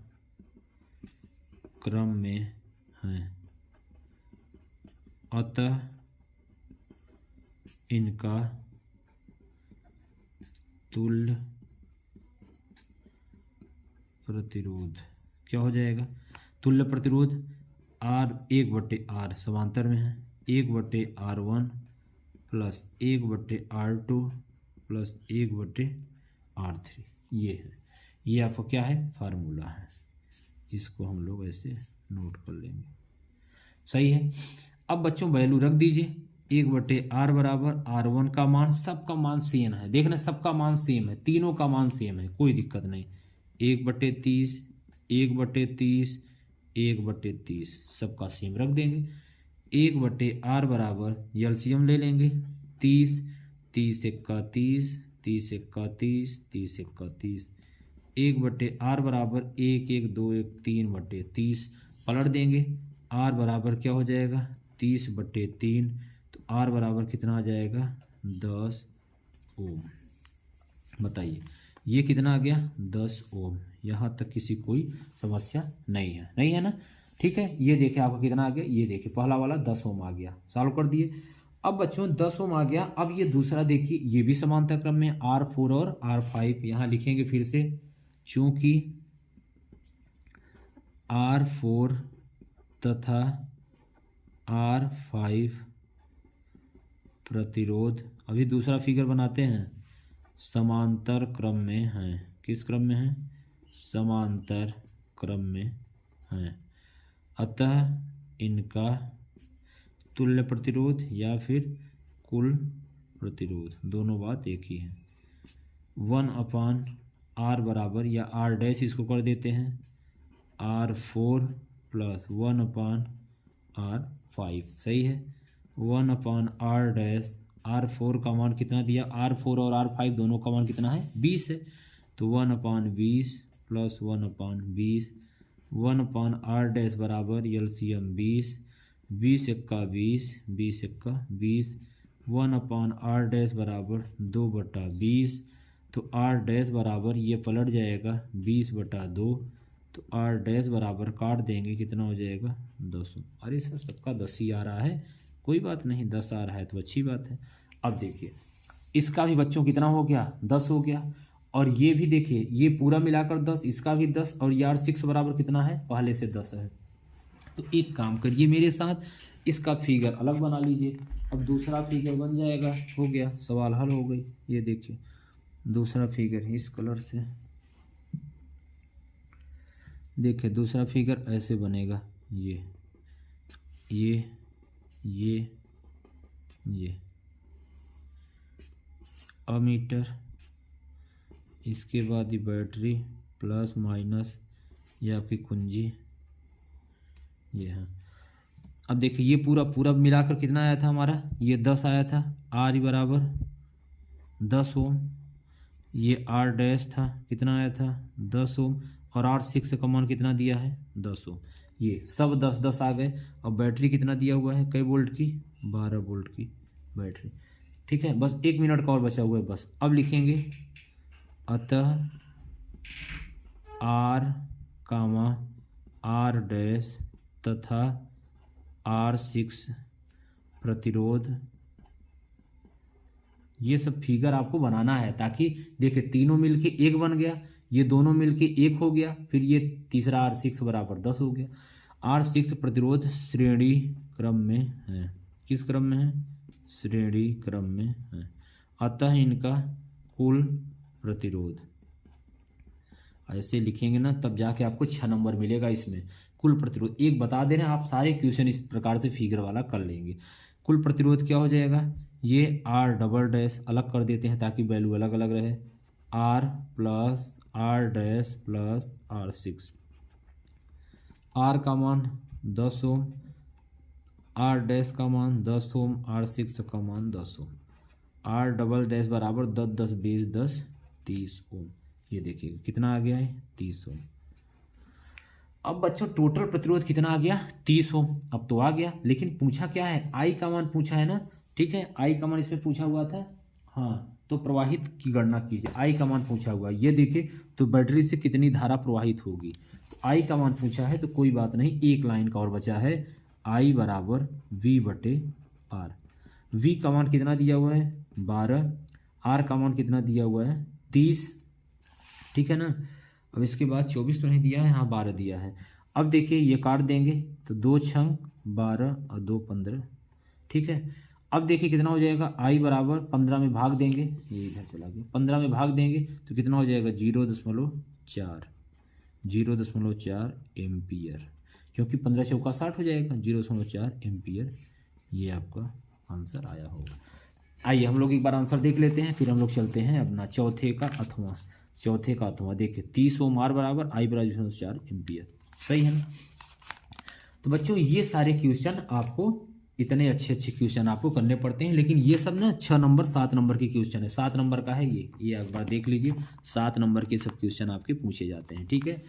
क्रम में हैं, अतः इनका तुल्य प्रतिरोध क्या हो जाएगा, तुल्य प्रतिरोध R1/R समांतर में है, 1/R1 plus 1/R2 plus 1/R3, ये है। ये आपका क्या है, फार्मूला है, इसको हम लोग ऐसे नोट कर लेंगे। सही है। अब बच्चों वैल्यू रख दीजिए, 1/R बराबर R1 का मान, सबका मान सेम है, देखना सबका मान सेम है, तीनों का मान सेम है, कोई दिक्कत नहीं। 1/30 1/30 1/30 सबका सेम रख देंगे। 1/R बराबर एलसीएम ले लेंगे, 30 30 एक्का 30 30 एक्का 30 30 एक्का 30, 1/R बराबर 1 1 2 1 3/30 पलट देंगे। R बराबर क्या हो जाएगा, 30/3, तो R बराबर कितना आ जाएगा, 10 ओम। बताइए ये कितना आ गया, 10 ओम। यहाँ तक किसी कोई समस्या नहीं है ना। ठीक है, ये देखिए आपका कितना आ गया, ये देखिए पहला वाला 10 ओम आ गया, सॉल्व कर दिए। अब बच्चों 10 ओम आ गया। अब ये दूसरा देखिए, ये भी समांतर क्रम में R4 और R5, यहाँ लिखेंगे फिर से, चूंकि R4 तथा R5 प्रतिरोध, अभी दूसरा फिगर बनाते हैं, समांतर क्रम में हैं। किस क्रम में हैं, समांतर क्रम में हैं, अतः इनका तुल्य प्रतिरोध या फिर कुल प्रतिरोध, दोनों बात एक ही है। 1/R बराबर, या R डैश इसको कर देते हैं, R4 प्लस 1/R5, सही है। 1/R डैश, R4 का मान कितना दिया, R4 और R5 दोनों का मान कितना है, 20 है, तो 1/20 प्लस 1/20, 1/R डैश बराबर LCM 20, 20 Ekka 20 20 Ekka 20, 1/R dash बराबर 2/20, तो आर डैश बराबर ये पलट जाएगा 20/2, तो आर डैश बराबर काट देंगे कितना हो जाएगा 10 ओम। अरे सर सबका 10 ही आ रहा है, कोई बात नहीं, 10 आ रहा है तो अच्छी बात है। अब देखिए इसका भी बच्चों कितना हो गया 10 हो गया, और ये भी देखिए ये पूरा मिलाकर 10, इसका भी 10, और ये R6 बराबर कितना है पहले से 10 है। तो एक काम करिए मेरे साथ, इसका फिगर अलग बना लीजिए। अब दूसरा फिगर बन जाएगा, हो गया, सवाल हल हो गई। ये देखिए दूसरा फिगर इस कलर से देखिए, दूसरा फिगर ऐसे बनेगा, ये ये ये ये अमीटर, इसके बाद ये बैटरी प्लस माइनस, ये आपकी कुंजी, ये है। अब देखिए ये पूरा पूरा मिलाकर कितना आया था हमारा, ये 10 आया था, आर बराबर 10 ओम। ये आर डैश था, कितना आया था 10 ओम, और R6 का मान कितना दिया है 10 ओम। ये सब 10-10 आ गए। और बैटरी कितना दिया हुआ है, कई वोल्ट की, 12 वोल्ट की बैटरी। ठीक है, बस 1 मिनट का और बचा हुआ है बस। अब लिखेंगे अतः R, R डैश तथा R6 प्रतिरोध, ये सब फिगर आपको बनाना है, ताकि देखिए तीनों मिलके एक बन गया, ये दोनों मिलके एक हो गया, फिर ये तीसरा R6 बराबर 10 हो गया। R6 प्रतिरोध श्रेणी क्रम में है, किस क्रम में है, श्रेणी क्रम में है, अतः इनका कुल प्रतिरोध, ऐसे लिखेंगे ना तब जाके आपको 6 नंबर मिलेगा इसमें। कुल प्रतिरोध एक बता दे रहे हैं, आप सारे क्वेश्चन इस प्रकार से फिगर वाला कर लेंगे। कुल प्रतिरोध क्या हो जाएगा, ये R डबल डैश अलग कर देते हैं ताकि वैल्यू अलग अलग रहे, R plus R dash plus R6, R का मान 10 ओम, R डैश का मान 10 ओम, R6 का मान 10 ओम, R डबल डैश बराबर 10 10 20 10 30 ओम। ये देखिए कितना आ गया है 30 ओम। अब बच्चों टोटल प्रतिरोध कितना आ गया 30 ओम। अब तो आ गया, लेकिन पूछा क्या है, I का मान पूछा है ना, ठीक है, I का मान इसमें पूछा हुआ था, हाँ, तो प्रवाहित की गणना कीजिए। I का मान पूछा हुआ है, ये देखिए तो बैटरी से कितनी धारा प्रवाहित होगी, तो I का मान पूछा है, तो कोई बात नहीं, एक लाइन का और बचा है, I बराबर V/R। V का मान कितना दिया हुआ है 12, R का मान कितना दिया हुआ है 30, ठीक है ना। अब इसके बाद 24 तो नहीं दिया है, हाँ 12 दिया है। अब देखिए ये काट देंगे तो 2 छंग 12 और 2 15, ठीक है। अब देखिए कितना हो जाएगा, I बराबर 15 में भाग देंगे, ये इधर चला गया, 15 में भाग देंगे तो कितना हो जाएगा 0.4 एम्पियर, क्योंकि 15 चौका 60 हो जाएगा, 0.4 एम्पियर। ये आपका आंसर आया होगा। आइए हम लोग एक बार आंसर देख लेते हैं, फिर हम लोग चलते हैं अपना चौथे का अथवा। देखिए 30 ओम R बराबर I बराबर 0.4 एम्पियर, सही है ना। तो बच्चों ये सारे क्वेश्चन आपको, इतने अच्छे क्वेश्चन आपको करने पड़ते हैं, लेकिन ये सब ना 6 नंबर 7 नंबर के क्वेश्चन है, 7 नंबर का है ये एक बार देख लीजिए, 7 नंबर के सब क्वेश्चन आपके पूछे जाते हैं, ठीक है।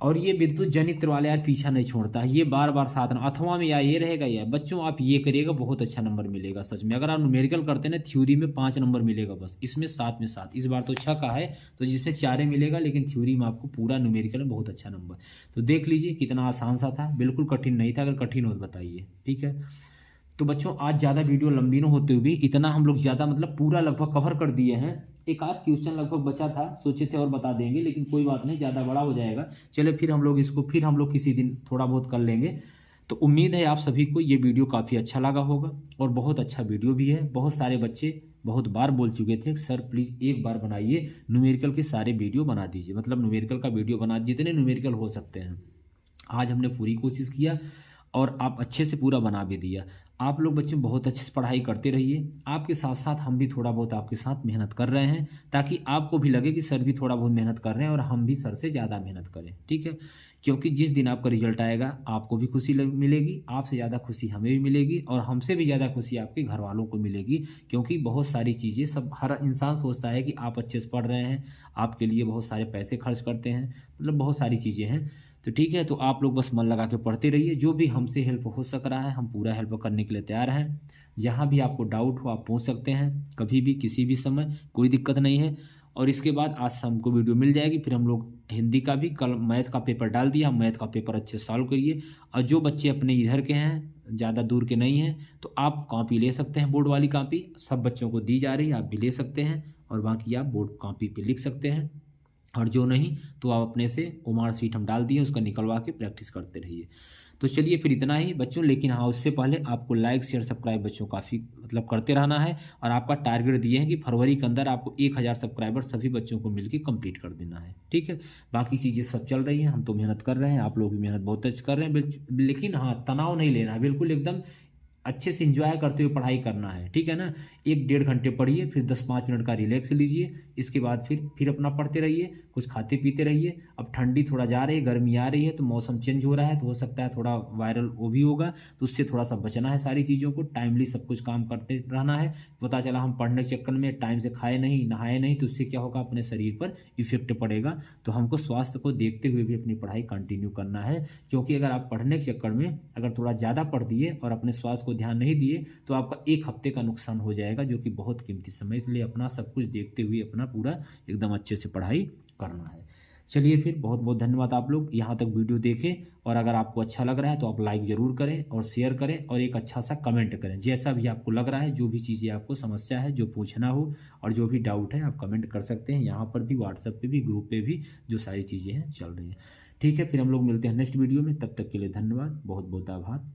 और ये विद्युत जनित्र वाले यार पीछा नहीं छोड़ता, ये बार बार 7 अथवा में या ये रहेगा, या बच्चों आप ये करिएगा बहुत अच्छा नंबर मिलेगा सच में। अगर आप न्यूमेरिकल करते हैं ना, थ्योरी में 5 नंबर मिलेगा बस, इसमें 7 में 7, इस बार तो 6 का है तो जिसमें 4 मिलेगा, लेकिन थ्योरी में आपको पूरा न्यूमेरिकल में बहुत अच्छा नंबर। तो देख लीजिए कितना आसान सा था, बिल्कुल कठिन नहीं था, अगर कठिन हो तो बताइए, ठीक है। तो बच्चों आज ज़्यादा वीडियो लंबी न होते हुए भी इतना हम लोग ज़्यादा मतलब पूरा लगभग कवर कर दिए हैं। एक आध क्वेश्चन लगभग बचा था, सोचे थे और बता देंगे, लेकिन कोई बात नहीं, ज़्यादा बड़ा हो जाएगा। चले फिर हम लोग किसी दिन थोड़ा बहुत कर लेंगे। तो उम्मीद है आप सभी को ये वीडियो काफ़ी अच्छा लगा होगा, और बहुत अच्छा वीडियो भी है। बहुत सारे बच्चे बहुत बार बोल चुके थे सर प्लीज़ एक बार बनाइए, न्यूमेरिकल के सारे वीडियो बना दीजिए, मतलब न्यूमेरिकल का वीडियो बना, जितने न्यूमेरिकल हो सकते हैं। आज हमने पूरी कोशिश किया और आप अच्छे से पूरा बना भी दिया। आप लोग बच्चों बहुत अच्छे से पढ़ाई करते रहिए, आपके साथ साथ हम भी थोड़ा बहुत आपके साथ मेहनत कर रहे हैं, ताकि आपको भी लगे कि सर भी थोड़ा बहुत मेहनत कर रहे हैं और हम भी सर से ज़्यादा मेहनत करें, ठीक है। क्योंकि जिस दिन आपका रिजल्ट आएगा आपको भी खुशी मिलेगी, आपसे ज़्यादा खुशी हमें भी मिलेगी, और हमसे भी ज़्यादा खुशी आपके घर वालों को मिलेगी। क्योंकि बहुत सारी चीज़ें सब हर इंसान सोचता है कि आप अच्छे से पढ़ रहे हैं, आपके लिए बहुत सारे पैसे खर्च करते हैं, मतलब बहुत सारी चीज़ें हैं। तो ठीक है, तो आप लोग बस मन लगा के पढ़ते रहिए, जो भी हमसे हेल्प हो सक रहा है हम पूरा हेल्प करने के लिए तैयार हैं। जहाँ भी आपको डाउट हो आप पूछ सकते हैं, कभी भी किसी भी समय, कोई दिक्कत नहीं है। और इसके बाद आज शाम को वीडियो मिल जाएगी। फिर हम लोग हिंदी का भी कल मैथ का पेपर डाल दिया, हम मैथ का पेपर अच्छे सॉल्व करिए। और जो बच्चे अपने इधर के हैं, ज़्यादा दूर के नहीं हैं, तो आप कॉपी ले सकते हैं, बोर्ड वाली कॉपी सब बच्चों को दी जा रही है, आप भी ले सकते हैं और बाकी आप बोर्ड कॉपी पे लिख सकते हैं। और जो नहीं तो आप अपने से ओमार शीट हम डाल दिए, उसका निकलवा के प्रैक्टिस करते रहिए। तो चलिए फिर इतना ही बच्चों, लेकिन हाँ उससे पहले आपको लाइक शेयर सब्सक्राइब बच्चों काफ़ी मतलब करते रहना है। और आपका टारगेट दिए हैं कि फरवरी के अंदर आपको 1000 सब्सक्राइबर सभी बच्चों को मिलकर कंप्लीट कर देना है, ठीक है। बाकी चीज़ें सब चल रही हैं, हम तो मेहनत कर रहे हैं, आप लोग भी मेहनत बहुत अच्छी कर रहे हैं, लेकिन हाँ तनाव नहीं लेना है, बिल्कुल एकदम अच्छे से एंजॉय करते हुए पढ़ाई करना है, ठीक है ना। 1-1.5 घंटे पढ़िए, फिर 10-5 मिनट का रिलैक्स लीजिए, इसके बाद फिर अपना पढ़ते रहिए, कुछ खाते पीते रहिए। अब ठंडी थोड़ा जा रही है, गर्मी आ रही है, तो मौसम चेंज हो रहा है, तो हो सकता है थोड़ा वायरल वो भी होगा, तो उससे थोड़ा सा बचना है। सारी चीज़ों को टाइमली सब कुछ काम करते रहना है। पता चला हम पढ़ने के चक्कर में टाइम से खाए नहीं नहाए नहीं, तो उससे क्या होगा, अपने शरीर पर इफेक्ट पड़ेगा। तो हमको स्वास्थ्य को देखते हुए भी अपनी पढ़ाई कंटिन्यू करना है, क्योंकि अगर आप पढ़ने के चक्कर में अगर थोड़ा ज़्यादा पढ़ दिए और अपने स्वास्थ्य को ध्यान नहीं दिए, तो आपका 1 हफ्ते का नुकसान हो जाएगा, जो कि बहुत कीमती समय। इसलिए अपना सब कुछ देखते हुए अपना पूरा एकदम अच्छे से पढ़ाई करना है। चलिए फिर बहुत बहुत धन्यवाद आप लोग यहाँ तक वीडियो देखें, और अगर आपको अच्छा लग रहा है तो आप लाइक ज़रूर करें और शेयर करें और एक अच्छा सा कमेंट करें, जैसा भी आपको लग रहा है। जो भी चीज़ें आपको समस्या है, जो पूछना हो और जो भी डाउट है, आप कमेंट कर सकते हैं, यहाँ पर भी, व्हाट्सएप पे भी, ग्रुप पे भी, जो सारी चीज़ें हैं चल रही हैं, ठीक है। फिर हम लोग मिलते हैं नेक्स्ट वीडियो में, तब तक के लिए धन्यवाद, बहुत बहुत आभार।